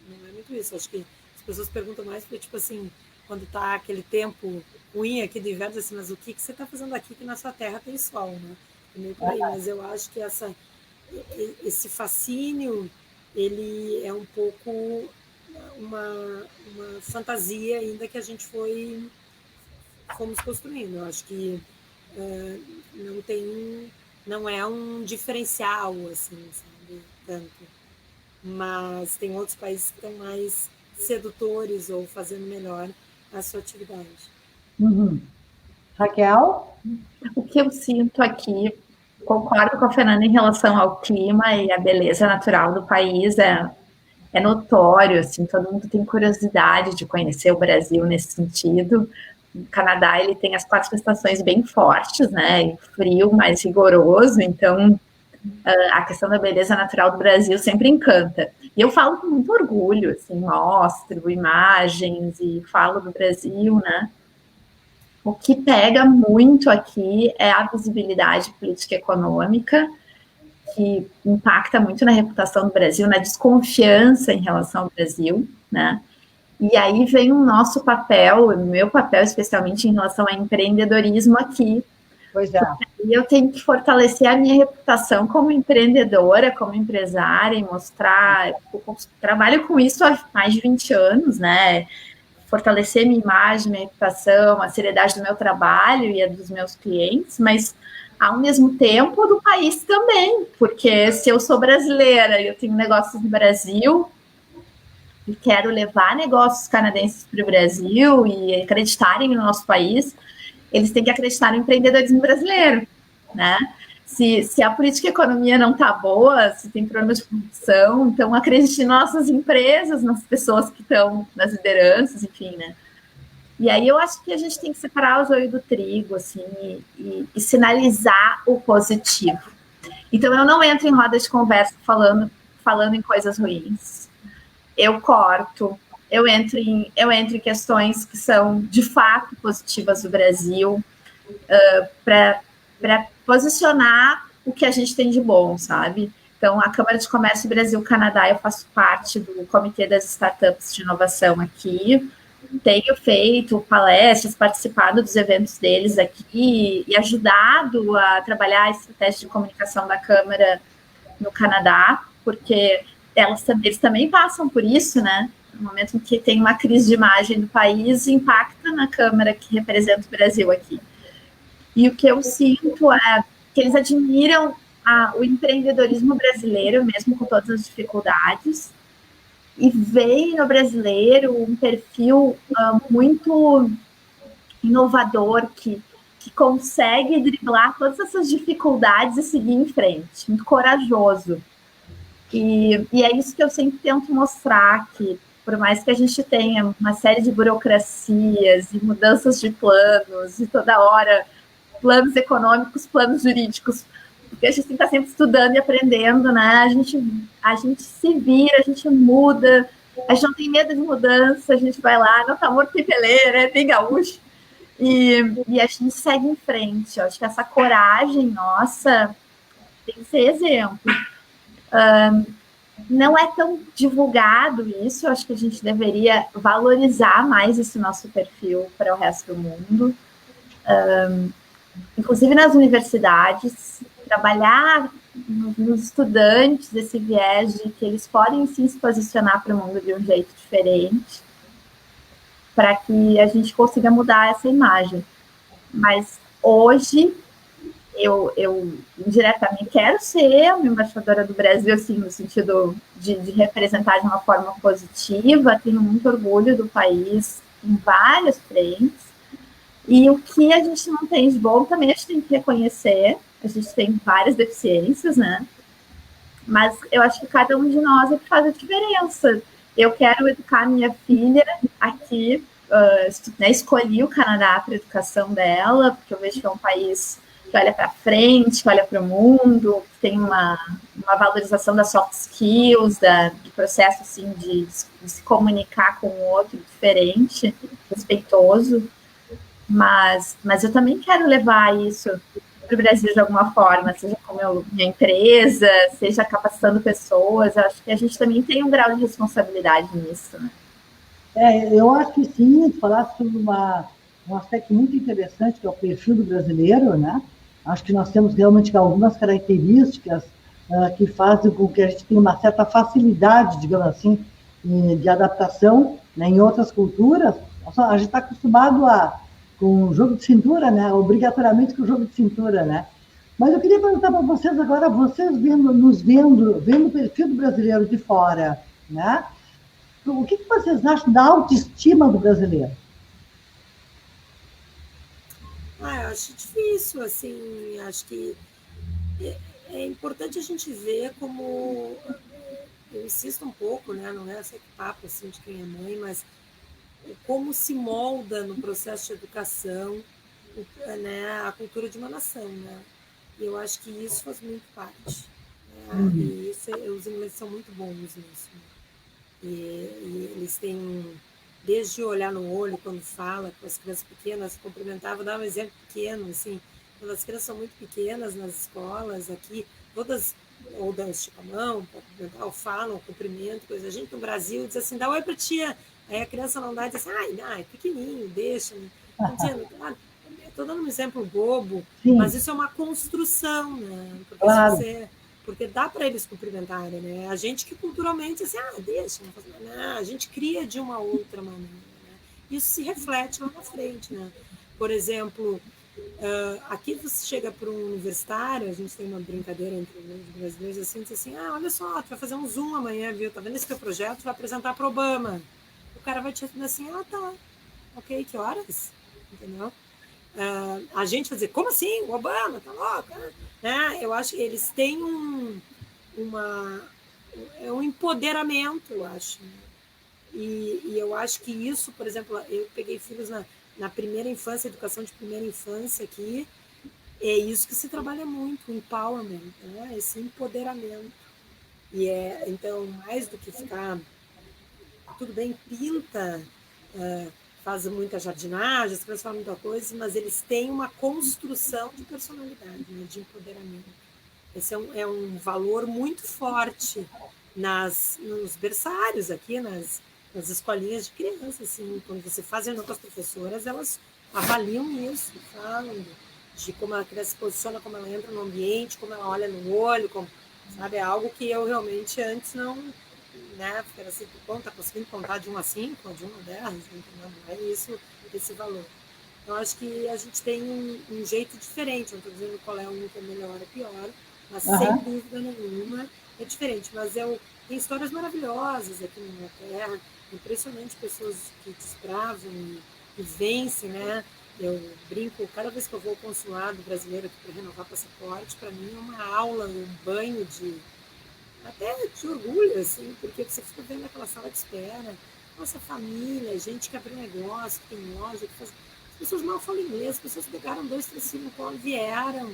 B: não é muito isso. Eu acho que as pessoas perguntam mais porque, tipo assim, quando está aquele tempo ruim aqui do inverno, assim, mas o que você está fazendo aqui que na sua terra tem sol, né? Meio por aí, mas eu acho que esse fascínio, ele é um pouco uma fantasia ainda que a gente fomos construindo. Eu acho que não é um diferencial, assim, sabe, tanto. Mas tem outros países que estão mais sedutores ou fazendo melhor a sua atividade.
A: Raquel?
C: O que eu sinto aqui, concordo com a Fernanda em relação ao clima e a beleza natural do país, é é notório, assim, todo mundo tem curiosidade de conhecer o Brasil nesse sentido. O Canadá, ele tem as 4 estações bem fortes, né? E frio mais rigoroso, então a questão da beleza natural do Brasil sempre encanta. E eu falo com muito orgulho, assim, mostro imagens e falo do Brasil, né? O que pega muito aqui é a visibilidade política e econômica, que impacta muito na reputação do Brasil, na desconfiança em relação ao Brasil, né? E aí vem o nosso papel, o meu papel especialmente em relação ao empreendedorismo aqui.
A: Pois é.
C: E eu tenho que fortalecer a minha reputação como empreendedora, como empresária, e mostrar. Eu trabalho com isso há mais de 20 anos, né? Fortalecer minha imagem, minha reputação, a seriedade do meu trabalho e a dos meus clientes, mas ao mesmo tempo do país também, porque se eu sou brasileira e eu tenho negócios no Brasil e quero levar negócios canadenses para o Brasil e acreditarem no nosso país, eles têm que acreditar no empreendedorismo brasileiro, né? Se a política e a economia não está boa, se tem problemas de corrupção, então acredite em nossas empresas, nas pessoas que estão nas lideranças, enfim, né? E aí eu acho que a gente tem que separar o joio do trigo, assim, e sinalizar o positivo. Então eu não entro em roda de conversa falando em coisas ruins. Eu corto, eu entro em questões que são de fato positivas do Brasil, para posicionar o que a gente tem de bom, sabe? Então, a Câmara de Comércio Brasil-Canadá, eu faço parte do Comitê das Startups de Inovação aqui, tenho feito palestras, participado dos eventos deles aqui e ajudado a trabalhar a estratégia de comunicação da Câmara no Canadá, porque eles também passam por isso, né? No momento em que tem uma crise de imagem do país, impacta na Câmara que representa o Brasil aqui. E o que eu sinto é que eles admiram o empreendedorismo brasileiro, mesmo com todas as dificuldades, e veem no brasileiro um perfil muito inovador, que consegue driblar todas essas dificuldades e seguir em frente, muito corajoso. E é isso que eu sempre tento mostrar, que por mais que a gente tenha uma série de burocracias e mudanças de planos, e toda hora planos econômicos, planos jurídicos, porque a gente tem que estar sempre estudando e aprendendo, né? A gente se vira, a gente muda, a gente não tem medo de mudança, a gente vai lá, não tá morto tem peleira, né? Tem gaúcho, e a gente segue em frente. Eu acho que essa coragem nossa tem que ser exemplo. Não é tão divulgado isso, eu acho que a gente deveria valorizar mais esse nosso perfil para o resto do mundo. Inclusive nas universidades, trabalhar nos estudantes esse viés de que eles podem sim se posicionar para o mundo de um jeito diferente, para que a gente consiga mudar essa imagem. Mas hoje eu indiretamente quero ser uma embaixadora do Brasil, assim, no sentido de representar de uma forma positiva, tenho muito orgulho do país em várias frentes. E o que a gente não tem de bom também a gente tem que reconhecer. A gente tem várias deficiências, né? Mas eu acho que cada um de nós é que faz a diferença. Eu quero educar minha filha aqui, né, escolhi o Canadá para a educação dela, porque eu vejo que é um país que olha para frente, que olha para o mundo, que tem uma valorização das soft skills, do processo assim, de se comunicar com o outro diferente, respeitoso. Mas eu também quero levar isso para o Brasil de alguma forma, seja com minha empresa, seja capacitando pessoas. Acho que a gente também tem um grau de responsabilidade nisso, né?
A: Eu acho que sim, falar sobre um aspecto muito interessante, que é o perfil do brasileiro, né? Acho que nós temos realmente algumas características que fazem com que a gente tenha uma certa facilidade, digamos assim, de adaptação, né? Em outras culturas. A gente está acostumado com o jogo de cintura, né? Obrigatoriamente com o jogo de cintura, né? Mas eu queria perguntar para vocês agora, vocês vendo o perfil do brasileiro de fora, né? O que vocês acham da autoestima do brasileiro?
B: Eu acho difícil, assim, acho que é importante a gente ver como eu insisto um pouco, né, não é esse papo assim, de quem é mãe, mas como se molda no processo de educação, né, a cultura de uma nação, né? E eu acho que isso faz muito parte. Né? E isso, os ingleses são muito bons nisso. Né? E eles têm, desde olhar no olho quando fala com as crianças pequenas, cumprimentava, dava um exemplo pequeno, assim, quando as crianças são muito pequenas nas escolas, aqui, todas, ou dão estica a mão, ou falam, cumprimento, coisa. A gente no Brasil diz assim, dá oi pra tia. Aí a criança não dá e diz assim, ai, pequenininho, deixa-me. Estou dando um exemplo bobo, sim, mas isso é uma construção, né? Porque, claro, porque dá para eles cumprimentarem, né? A gente que culturalmente, assim, deixa, não faz nada. A gente cria de uma outra maneira, né? Isso se reflete lá na frente, né? Por exemplo, aqui você chega para um universitário, a gente tem uma brincadeira entre os brasileiros assim, diz assim, olha só, tu vai fazer um Zoom amanhã, viu? Tá vendo esse teu projeto? Tu vai apresentar para o Obama. O cara vai te responder assim, tá, ok, que horas? Entendeu? A gente vai dizer, como assim? O Obama, tá louco? Né? Eu acho que eles têm um empoderamento, eu acho. Né? E eu acho que isso, por exemplo, eu peguei filhos na primeira infância, educação de primeira infância aqui, é isso que se trabalha muito, o empowerment, né? Esse empoderamento. E então, mais do que ficar, tudo bem, pinta, faz muita jardinagem, as crianças falam muita coisa, mas eles têm uma construção de personalidade, né, de empoderamento. Esse é um valor muito forte nos berçários aqui, nas escolinhas de criança. Assim, quando você faz reunião com as professoras, elas avaliam isso, falam de como a criança se posiciona, como ela entra no ambiente, como ela olha no olho, sabe? É algo que eu realmente antes não... Né? Era assim, tá conseguindo contar de 1 a 5, de 1 a 10, não é isso, esse valor. Eu acho que a gente tem um jeito diferente, não estou dizendo qual é um que é melhor ou pior, mas sem dúvida nenhuma é diferente. Mas tem histórias maravilhosas aqui na Inglaterra, impressionante, pessoas que desbravam e vencem, né? Eu brinco, cada vez que eu vou ao consulado brasileiro aqui para renovar passaporte, para mim é uma aula, um banho até de orgulho, assim, porque você fica vendo aquela sala de espera, nossa família, gente que abriu negócio, que tem loja, que faz... As pessoas mal falam inglês, as pessoas pegaram 2, 3 filhos no colo, vieram.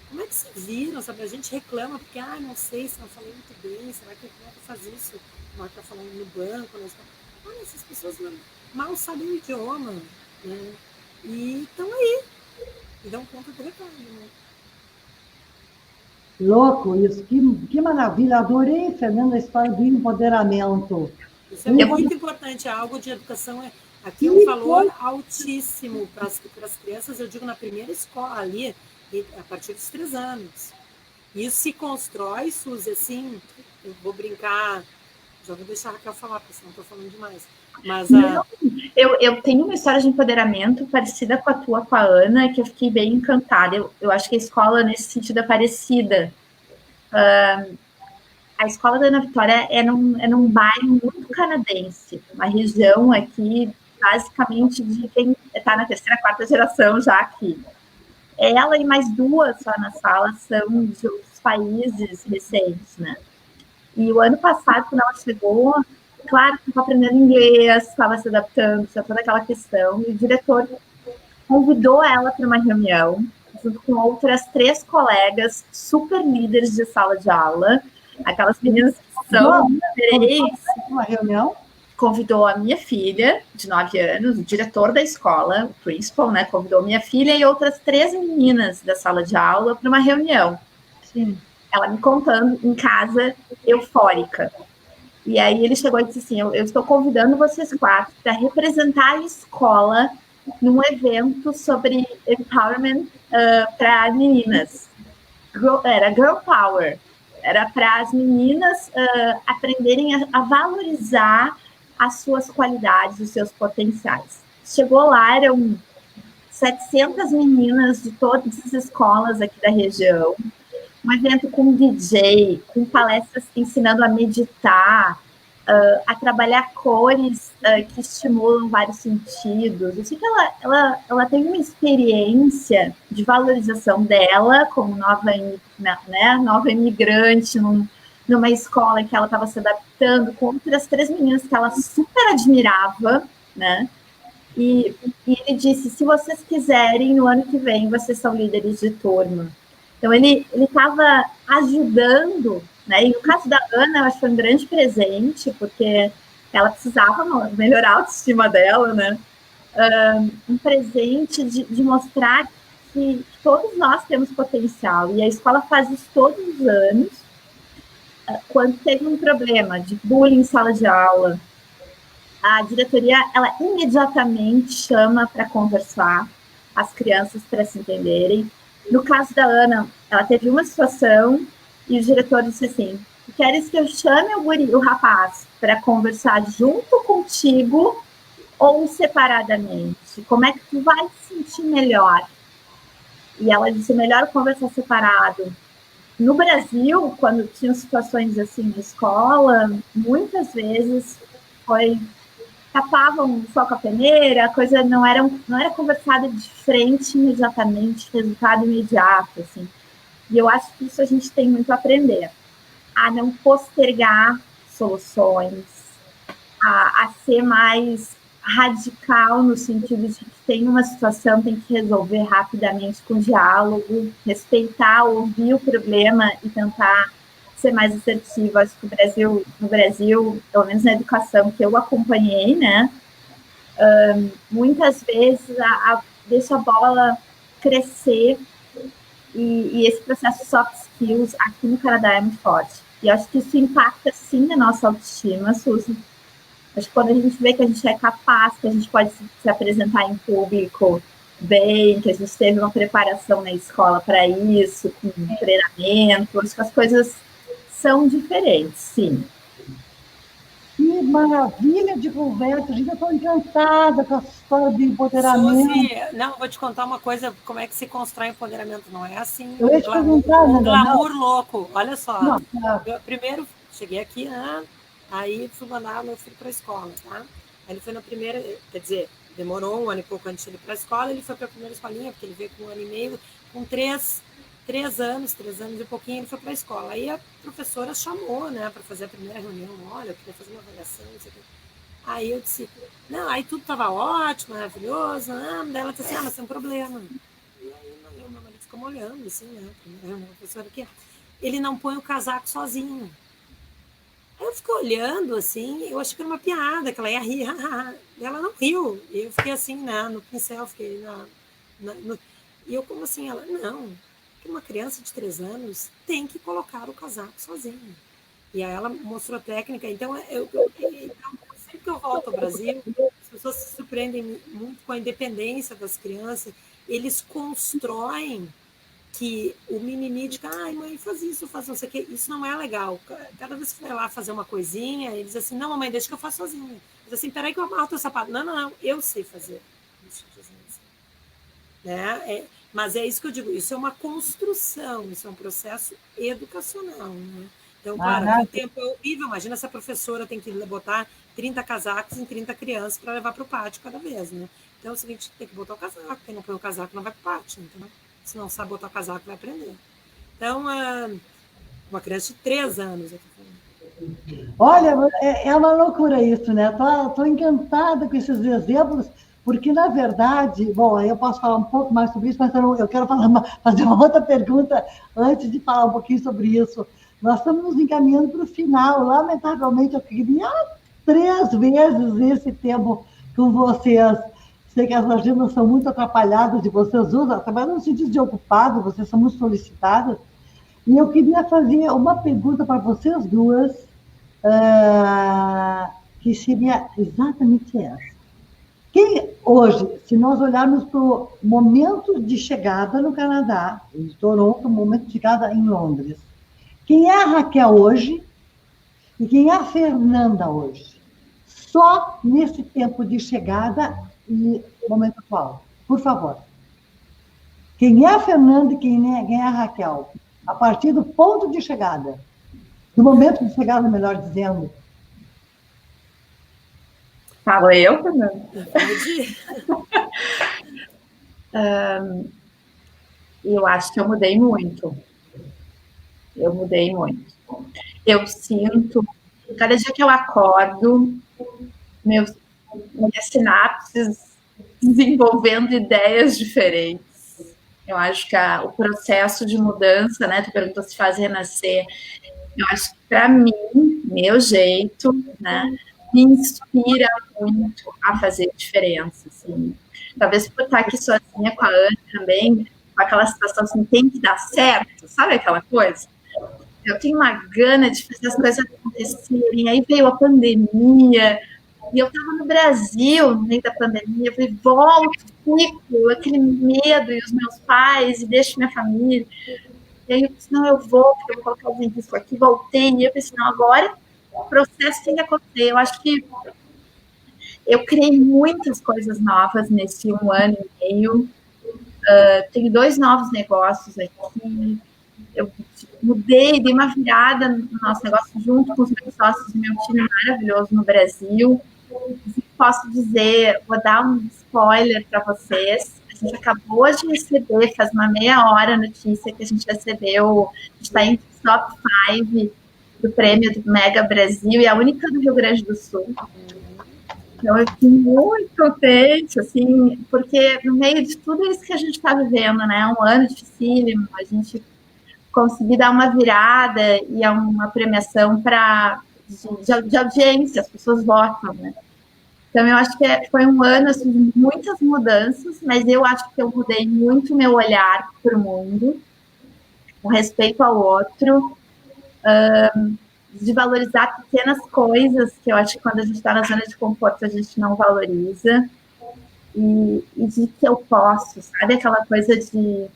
B: Como é que se viram, sabe? A gente reclama porque, não sei, se não falei muito bem, será que como é que faz isso? Como é que tá falando no banco? Olha, essas pessoas mal sabem o idioma, né? E estão aí, e dão conta do recado, né?
A: Louco isso, que maravilha, adorei, Fernanda, a história do empoderamento.
B: Isso é muito importante, algo de educação, aqui é um valor altíssimo para as crianças, eu digo na primeira escola ali, a partir dos 3 anos. Isso se constrói, Suzy, assim, eu vou brincar, já vou deixar a Raquel falar, porque senão estou falando demais. Mas
C: eu tenho uma história de empoderamento parecida com a tua, com a Ana, que eu fiquei bem encantada. Eu acho que a escola, nesse sentido, é parecida. A escola da Ana Vitória é num bairro muito canadense, uma região aqui, basicamente, de quem está na 3ª, 4ª geração já aqui. Ela e mais 2 só na sala são de outros países recentes, né? E o ano passado, quando ela chegou, claro que estava aprendendo inglês, estava se adaptando, tinha toda aquela questão, e o diretor convidou ela para uma reunião, junto com outras 3 colegas super líderes de sala de aula, aquelas meninas que são
A: uma reunião.
C: Convidou a minha filha, de 9 anos, o diretor da escola, o principal, né, convidou minha filha e outras 3 meninas da sala de aula para uma reunião.
A: Sim.
C: Ela me contando em casa, eufórica. E aí ele chegou e disse assim, eu estou convidando vocês 4 para representar a escola num evento sobre empowerment para meninas. Era Girl Power. Era para as meninas aprenderem a valorizar as suas qualidades, os seus potenciais. Chegou lá, eram 700 meninas de todas as escolas aqui da região, um evento com DJ, com palestras ensinando a meditar, a trabalhar cores que estimulam vários sentidos. Eu sei que ela tem uma experiência de valorização dela como nova imigrante numa escola em que ela estava se adaptando com outras 3 meninas que ela super admirava, né? E ele disse, se vocês quiserem, no ano que vem, vocês são líderes de turma. Então, ele estava ajudando, né? E no caso da Ana, eu acho que foi um grande presente, porque ela precisava melhorar a autoestima dela, né? Um presente de mostrar que todos nós temos potencial. E a escola faz isso todos os anos. Quando teve um problema de bullying em sala de aula, a diretoria, ela imediatamente chama para conversar as crianças para se entenderem. No caso da Ana, ela teve uma situação e o diretor disse assim, queres que eu chame o rapaz para conversar junto contigo ou separadamente? Como é que tu vai se sentir melhor? E ela disse, melhor conversar separado. No Brasil, quando tinham situações assim na escola, muitas vezes tapavam só com a peneira, a coisa não era conversada de frente imediatamente, resultado imediato, assim. E eu acho que isso a gente tem muito a aprender, a não postergar soluções, a ser mais radical no sentido de que tem uma situação, tem que resolver rapidamente com diálogo, respeitar, ouvir o problema e tentar ser mais assertivo. Acho que no Brasil, pelo menos na educação que eu acompanhei, né, muitas vezes deixa a bola crescer e esse processo de soft skills aqui no Canadá é muito forte. E acho que isso impacta, sim, a nossa autoestima, Suzy. Acho que quando a gente vê que a gente é capaz, que a gente pode se apresentar em público bem, que a gente teve uma preparação na escola para isso, com treinamento, acho que as coisas são diferentes, sim.
A: Que maravilha de conversa, gente, eu estou encantada com a história do empoderamento.
B: Suzy, não, vou te contar uma coisa, como é que se constrói empoderamento, não é assim,
A: eu ia te perguntar,
B: um glamour louco, olha só,
A: não, tá.
B: Eu primeiro cheguei aqui, aí fui mandar meu filho para a escola, tá? Aí ele foi na primeira, quer dizer, demorou um ano e pouco antes de ele ir para a escola, ele foi para a primeira escolinha, porque ele veio com 1 ano e meio, com 3 anos e pouquinho, ele foi para a escola. Aí a professora chamou, né, para fazer a primeira reunião, olha, eu queria fazer uma avaliação, não sei o que. Aí eu disse, não, aí tudo estava ótimo, maravilhoso, daí ela disse assim, mas tem um problema. E aí meu marido ficou me olhando, assim, né, a professora aqui, ele não põe o casaco sozinho. Aí eu fiquei olhando, assim, eu achei que era uma piada, que ela ia rir, e ela não riu. E eu fiquei assim, né, no pincel, fiquei e eu como assim, ela, não, que uma criança de 3 anos tem que colocar o casaco sozinho. E aí ela mostrou a técnica, então, sempre que eu volto ao Brasil, as pessoas se surpreendem muito com a independência das crianças, eles constroem que o mimimi de que, ai, mãe, faz isso, faz não sei o quê, isso não é legal. Cada vez que vai lá fazer uma coisinha, eles dizem assim, não, mamãe, deixa que eu faço sozinha. Eles assim, peraí que eu amarro teu sapato. Não, eu sei fazer. Né? Mas é isso que eu digo, isso é uma construção, isso é um processo educacional, né? Então, claro, o tempo é horrível, imagina se a professora tem que botar 30 casacos em 30 crianças para levar para o pátio cada vez, né? Então é o seguinte, tem que botar o casaco, quem não põe o casaco não vai para o pátio, entendeu? Se não sabe botar o casaco, vai aprender. Então, uma criança de 3 anos.
A: Olha, é uma loucura isso, né? Estou encantada com esses exemplos, porque, na verdade, bom, eu posso falar um pouco mais sobre isso, mas eu quero fazer uma outra pergunta antes de falar um pouquinho sobre isso. Nós estamos nos encaminhando para o final. Lamentavelmente, eu queria 3 vezes esse tempo com vocês. Sei que as agendas são muito atrapalhadas e vocês usam, também no sentido de ocupado, vocês são muito solicitadas. E eu queria fazer uma pergunta para vocês duas, que seria exatamente essa. Quem hoje, se nós olharmos para o momento de chegada no Canadá, em Toronto, o momento de chegada em Londres, quem é a Raquel hoje e quem é a Fernanda hoje? Só nesse tempo de chegada e momento atual. Por favor. Quem é a Fernanda e quem é a Raquel? A partir do ponto de chegada. Do momento de chegada, melhor dizendo.
C: Falo eu, Fernanda? Eu acho que eu mudei muito. eu sinto, cada dia que eu acordo, minhas sinapses desenvolvendo ideias diferentes. Eu acho que o processo de mudança, né? Tu perguntou se faz renascer. Eu acho que, para mim, meu jeito, né? Me inspira muito a fazer diferença, assim. Talvez por estar aqui sozinha com a Ana também, com aquela situação assim, tem que dar certo, sabe aquela coisa? Eu tenho uma gana de fazer as coisas acontecerem. Aí veio a pandemia, e eu estava no Brasil, no meio da pandemia, eu falei, volto, fico, aquele medo, e os meus pais, e deixo minha família. E aí eu disse, não, eu vou, porque eu vou colocar os risco aqui, voltei, e eu pensei, não, agora o processo tem que acontecer. Eu acho que eu criei muitas coisas novas nesse 1 ano e meio. Tenho 2 novos negócios aqui. Eu mudei, dei uma virada no nosso negócio junto com os meus sócios e meu time maravilhoso no Brasil. Posso dizer, vou dar um spoiler para vocês. A gente acabou de receber, faz uma meia hora, a notícia que a gente recebeu. A gente está em top 5 do prêmio do Mega Brasil e a única do Rio Grande do Sul. Então, eu fiquei muito contente, assim, porque no meio de tudo isso que a gente está vivendo, né? 1 ano dificílimo, a gente conseguir dar uma virada e é uma premiação de audiência, as pessoas votam, né? Então, eu acho que foi 1 ano assim, de muitas mudanças, mas eu acho que eu mudei muito meu olhar para o mundo, com respeito ao outro, de valorizar pequenas coisas, que eu acho que quando a gente está na zona de conforto a gente não valoriza, e de que eu posso, sabe? Aquela coisa de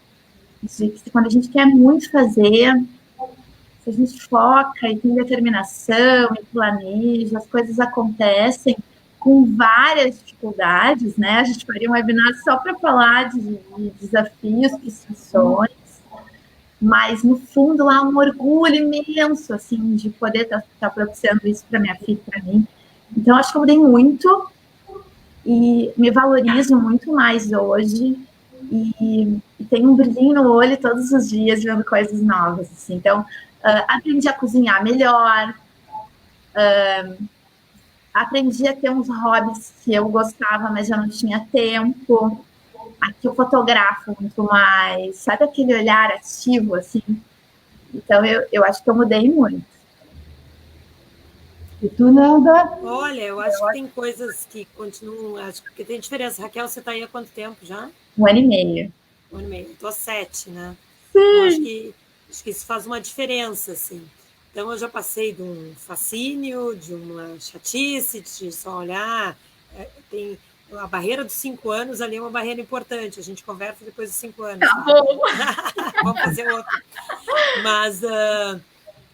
C: que quando a gente quer muito fazer, se a gente foca e tem determinação e planeja, as coisas acontecem com várias dificuldades, né? A gente faria um webinar só para falar de desafios, frustrações, mas no fundo lá um orgulho imenso, assim, de poder estar propiciando isso para minha filha, para mim. Então, acho que eu mudei muito e me valorizo muito mais hoje e tenho um brilhinho no olho todos os dias vendo coisas novas, assim. Então, aprendi a cozinhar melhor, aprendi a ter uns hobbies que eu gostava, mas já não tinha tempo. Aqui eu fotografo muito mais, sabe aquele olhar ativo, assim? Então, eu acho que eu mudei muito.
A: E tu, Nanda?
B: Olha, eu acho que tem coisas que continuam, acho que tem diferença. Raquel, você está aí há quanto tempo já?
C: 1 ano e meio.
B: 1 ano e meio. Eu estou há 7, né?
C: Sim.
B: Então, acho que isso faz uma diferença, assim. Então, eu já passei de um fascínio, de uma chatice, de só olhar. Tem a barreira dos 5 anos ali é uma barreira importante. A gente conversa depois dos 5 anos.
C: Tá bom.
B: Vamos fazer outro. Mas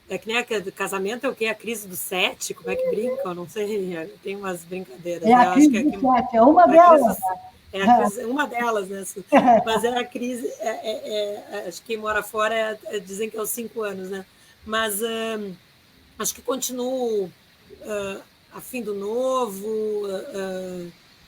B: é que nem do casamento é o quê? A crise do 7? Como é que brincam? Não sei. Tem umas brincadeiras.
A: É a crise do 7, é uma delas.
B: Uma delas, né? Mas é a crise. Acho que quem mora fora dizem que é os 5 anos, né? Mas acho que continuo a fim do novo,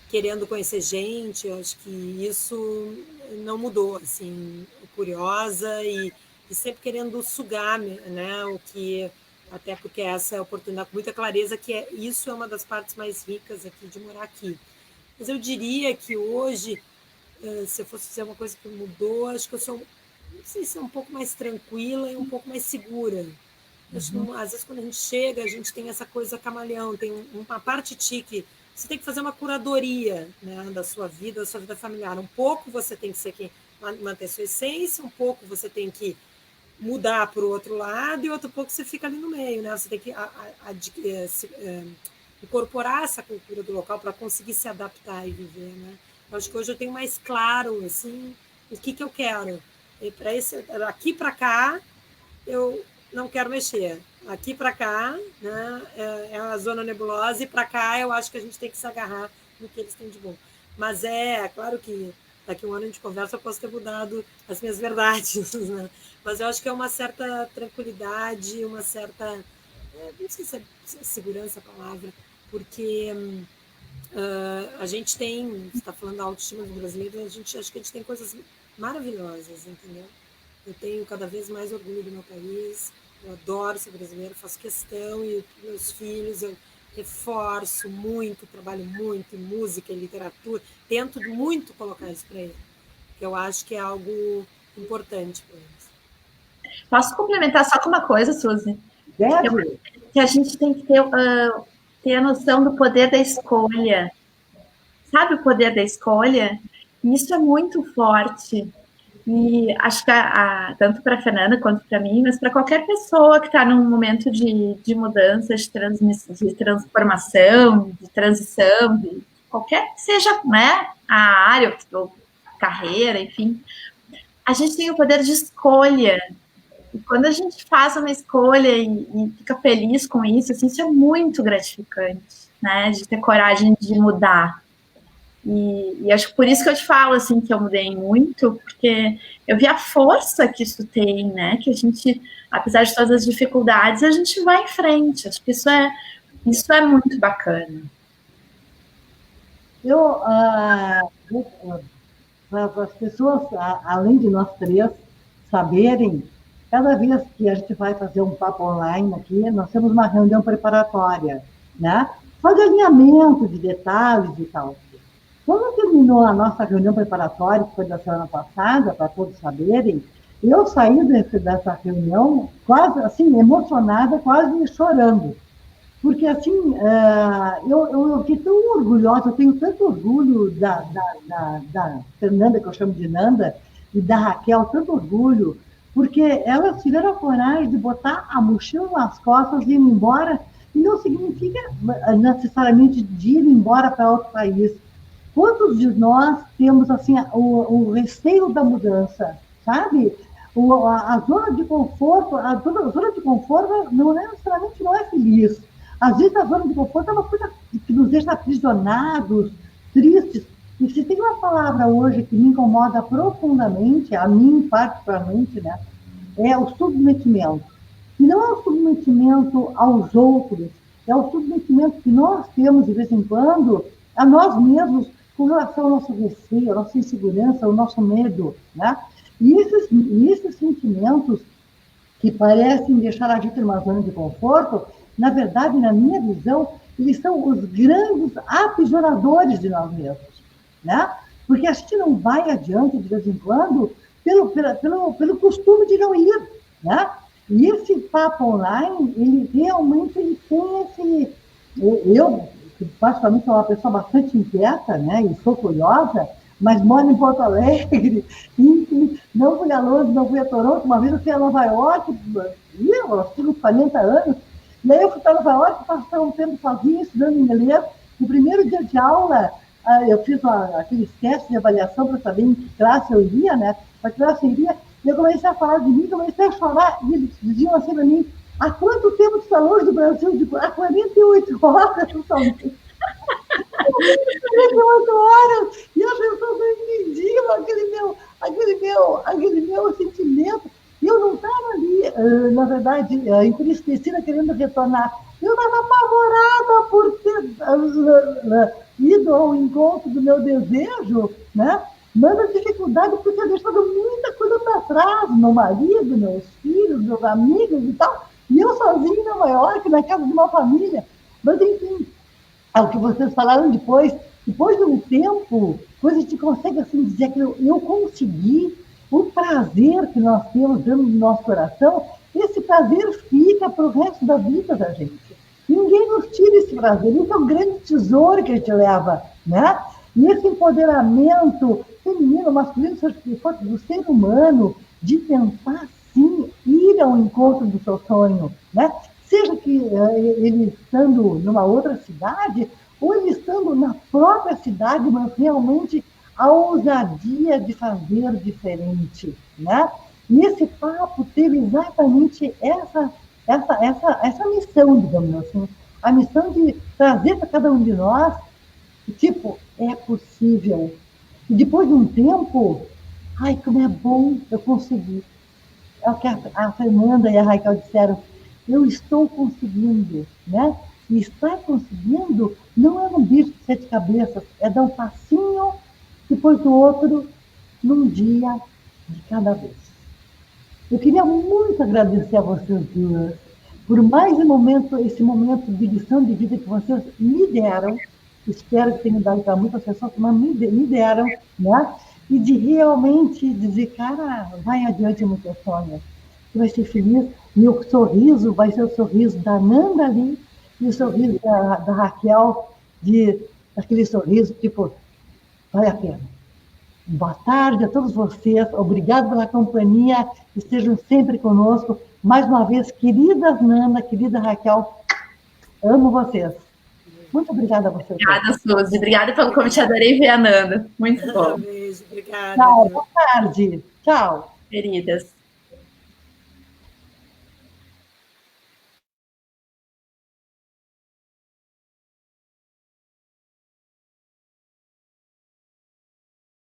B: querendo conhecer gente. Acho que isso não mudou, assim, curiosa e sempre querendo sugar, né? O que até porque essa é a oportunidade com muita clareza que isso é uma das partes mais ricas aqui de morar aqui. Mas eu diria que hoje, se eu fosse dizer uma coisa que mudou, acho que eu sou, não sei se é um pouco mais tranquila e um pouco mais segura. Acho que, às vezes, quando a gente chega, a gente tem essa coisa camaleão, tem uma parte tique. Você tem que fazer uma curadoria, né, da sua vida familiar. Um pouco você tem que ser quem manter sua essência, um pouco você tem que mudar para o outro lado e outro pouco você fica ali no meio, né? Você tem que incorporar essa cultura do local para conseguir se adaptar e viver, né? Eu acho que hoje eu tenho mais claro, assim, o que eu quero. E daqui para cá, eu não quero mexer. Aqui para cá, né, é a zona nebulosa, e para cá eu acho que a gente tem que se agarrar no que eles têm de bom. Mas claro que daqui a 1 ano a gente conversa, eu posso ter mudado as minhas verdades, né? Mas eu acho que é uma certa tranquilidade, uma certa, não sei se é segurança a palavra, porque a gente tem, você está falando da autoestima do brasileiro, acho que a gente tem coisas maravilhosas, entendeu? Eu tenho cada vez mais orgulho do meu país, Eu adoro ser brasileira, faço questão, e meus filhos eu reforço muito, trabalho muito em música, em literatura, tento muito colocar isso para eles, que eu acho que é algo importante para eles.
C: Posso complementar só com uma coisa, Suzy?
A: Deve?
C: Que a gente tem que ter a noção do poder da escolha. Sabe o poder da escolha? Isso é muito forte. E acho que tanto para a Fernanda quanto para mim, mas para qualquer pessoa que está num momento de mudança, de transformação, de transição, de qualquer que seja, né, a área ou carreira, enfim, a gente tem o poder de escolha. E quando a gente faz uma escolha e fica feliz com isso, assim, isso é muito gratificante, né, de ter coragem de mudar. E acho que por isso que eu te falo, assim, que eu mudei muito, porque eu vi a força que isso tem, né? Que a gente, apesar de todas as dificuldades, a gente vai em frente. Acho que isso é muito bacana.
A: Para as pessoas, além de nós três, saberem, cada vez que a gente vai fazer um papo online aqui, nós temos uma reunião preparatória, né? Só de alinhamento de detalhes e tal. Quando terminou a nossa reunião preparatória, que foi da semana passada, para todos saberem, eu saí dessa reunião quase assim, emocionada, quase chorando. Porque, assim, eu fiquei tão orgulhosa, eu tenho tanto orgulho da Fernanda, que eu chamo de Nanda, e da Raquel, tanto orgulho, porque elas tiveram a coragem de botar a mochila nas costas e ir embora, e não significa necessariamente de ir embora para outro país. Quantos de nós temos assim o receio da mudança, sabe? A zona de conforto, zona de conforto não é necessariamente não é feliz. Às vezes a zona de conforto é uma coisa que nos deixa aprisionados, tristes. E se tem uma palavra hoje que me incomoda profundamente, a mim particularmente, né, é o submetimento. E não é o submetimento aos outros, é o submetimento que nós temos de vez em quando a nós mesmos com relação ao nosso receio, à nossa insegurança, ao nosso medo, né? E esses sentimentos que parecem deixar a gente numa zona de conforto, na verdade, na minha visão, eles são os grandes aprisionadores de nós mesmos, né? Porque a gente não vai adiante de vez em quando pelo costume de não ir, né? E esse papo online, ele realmente ele tem esse... Eu, particularmente, sou uma pessoa bastante inquieta, né? E sou curiosa, mas moro em Porto Alegre, e não fui a Londres, não fui a Toronto, uma vez eu fui a Nova York, eu tinha uns 40 anos, e aí eu fui para Nova York, passei um tempo sozinha, estudando inglês. No primeiro dia de aula, eu fiz aqueles testes de avaliação para saber em que classe eu iria, né? Para que classe eu iria, e eu comecei a falar de mim, comecei a chorar, e eles diziam assim para mim: há quanto tempo você está longe do Brasil? Eu digo, há 48 horas, somente. 48 horas, e as pessoas não entendiam aquele meu sentimento. E eu não estava ali, na verdade, entristecida, querendo retornar. Eu estava apavorada por ter ido ao encontro do meu desejo, né? Mas a dificuldade por ter deixado muita coisa para trás, meu marido, meus filhos, meus amigos e tal, e eu sozinha em Nova York, na casa de uma família. Mas, enfim, é o que vocês falaram depois de um tempo, depois a gente consegue assim, dizer que eu consegui o prazer que nós temos dentro do nosso coração, esse prazer fica para o resto da vida da gente. Ninguém nos tira esse prazer, isso é um grande tesouro que a gente leva, né? E esse empoderamento feminino, masculino, do ser humano, de tentar, sim, ir ao encontro do seu sonho, né? Seja que ele estando numa outra cidade, ou ele estando na própria cidade, mas realmente a ousadia de fazer diferente, né? E esse papo teve exatamente essa missão, digamos assim, a missão de trazer para cada um de nós, tipo, é possível. E depois de um tempo, ai, como é bom, eu consegui. É o que a Fernanda e a Raquel disseram, eu estou conseguindo, né? E estar conseguindo não é um bicho de 7 cabeças, é dar um passinho depois do outro, num dia de cada vez. Eu queria muito agradecer a vocês duas por mais esse momento de lição de vida que vocês me deram. Espero que tenha dado para muitas pessoas, mas me deram, né? E de realmente dizer, cara, vai adiante no teu sonho. Você vai ser feliz. E o sorriso vai ser o sorriso da Nanda ali e o sorriso da Raquel, daquele sorriso, tipo, vale a pena. Boa tarde a todos vocês, obrigado pela companhia, estejam sempre conosco. Mais uma vez, querida Nanda, querida Raquel, amo vocês. Muito obrigada a vocês.
C: Obrigada, Suzy. Obrigada pelo convite, adorei ver a Nanda. Muito bom.
B: Beijo, obrigada.
A: Tchau, boa tarde. Tchau.
C: Queridas.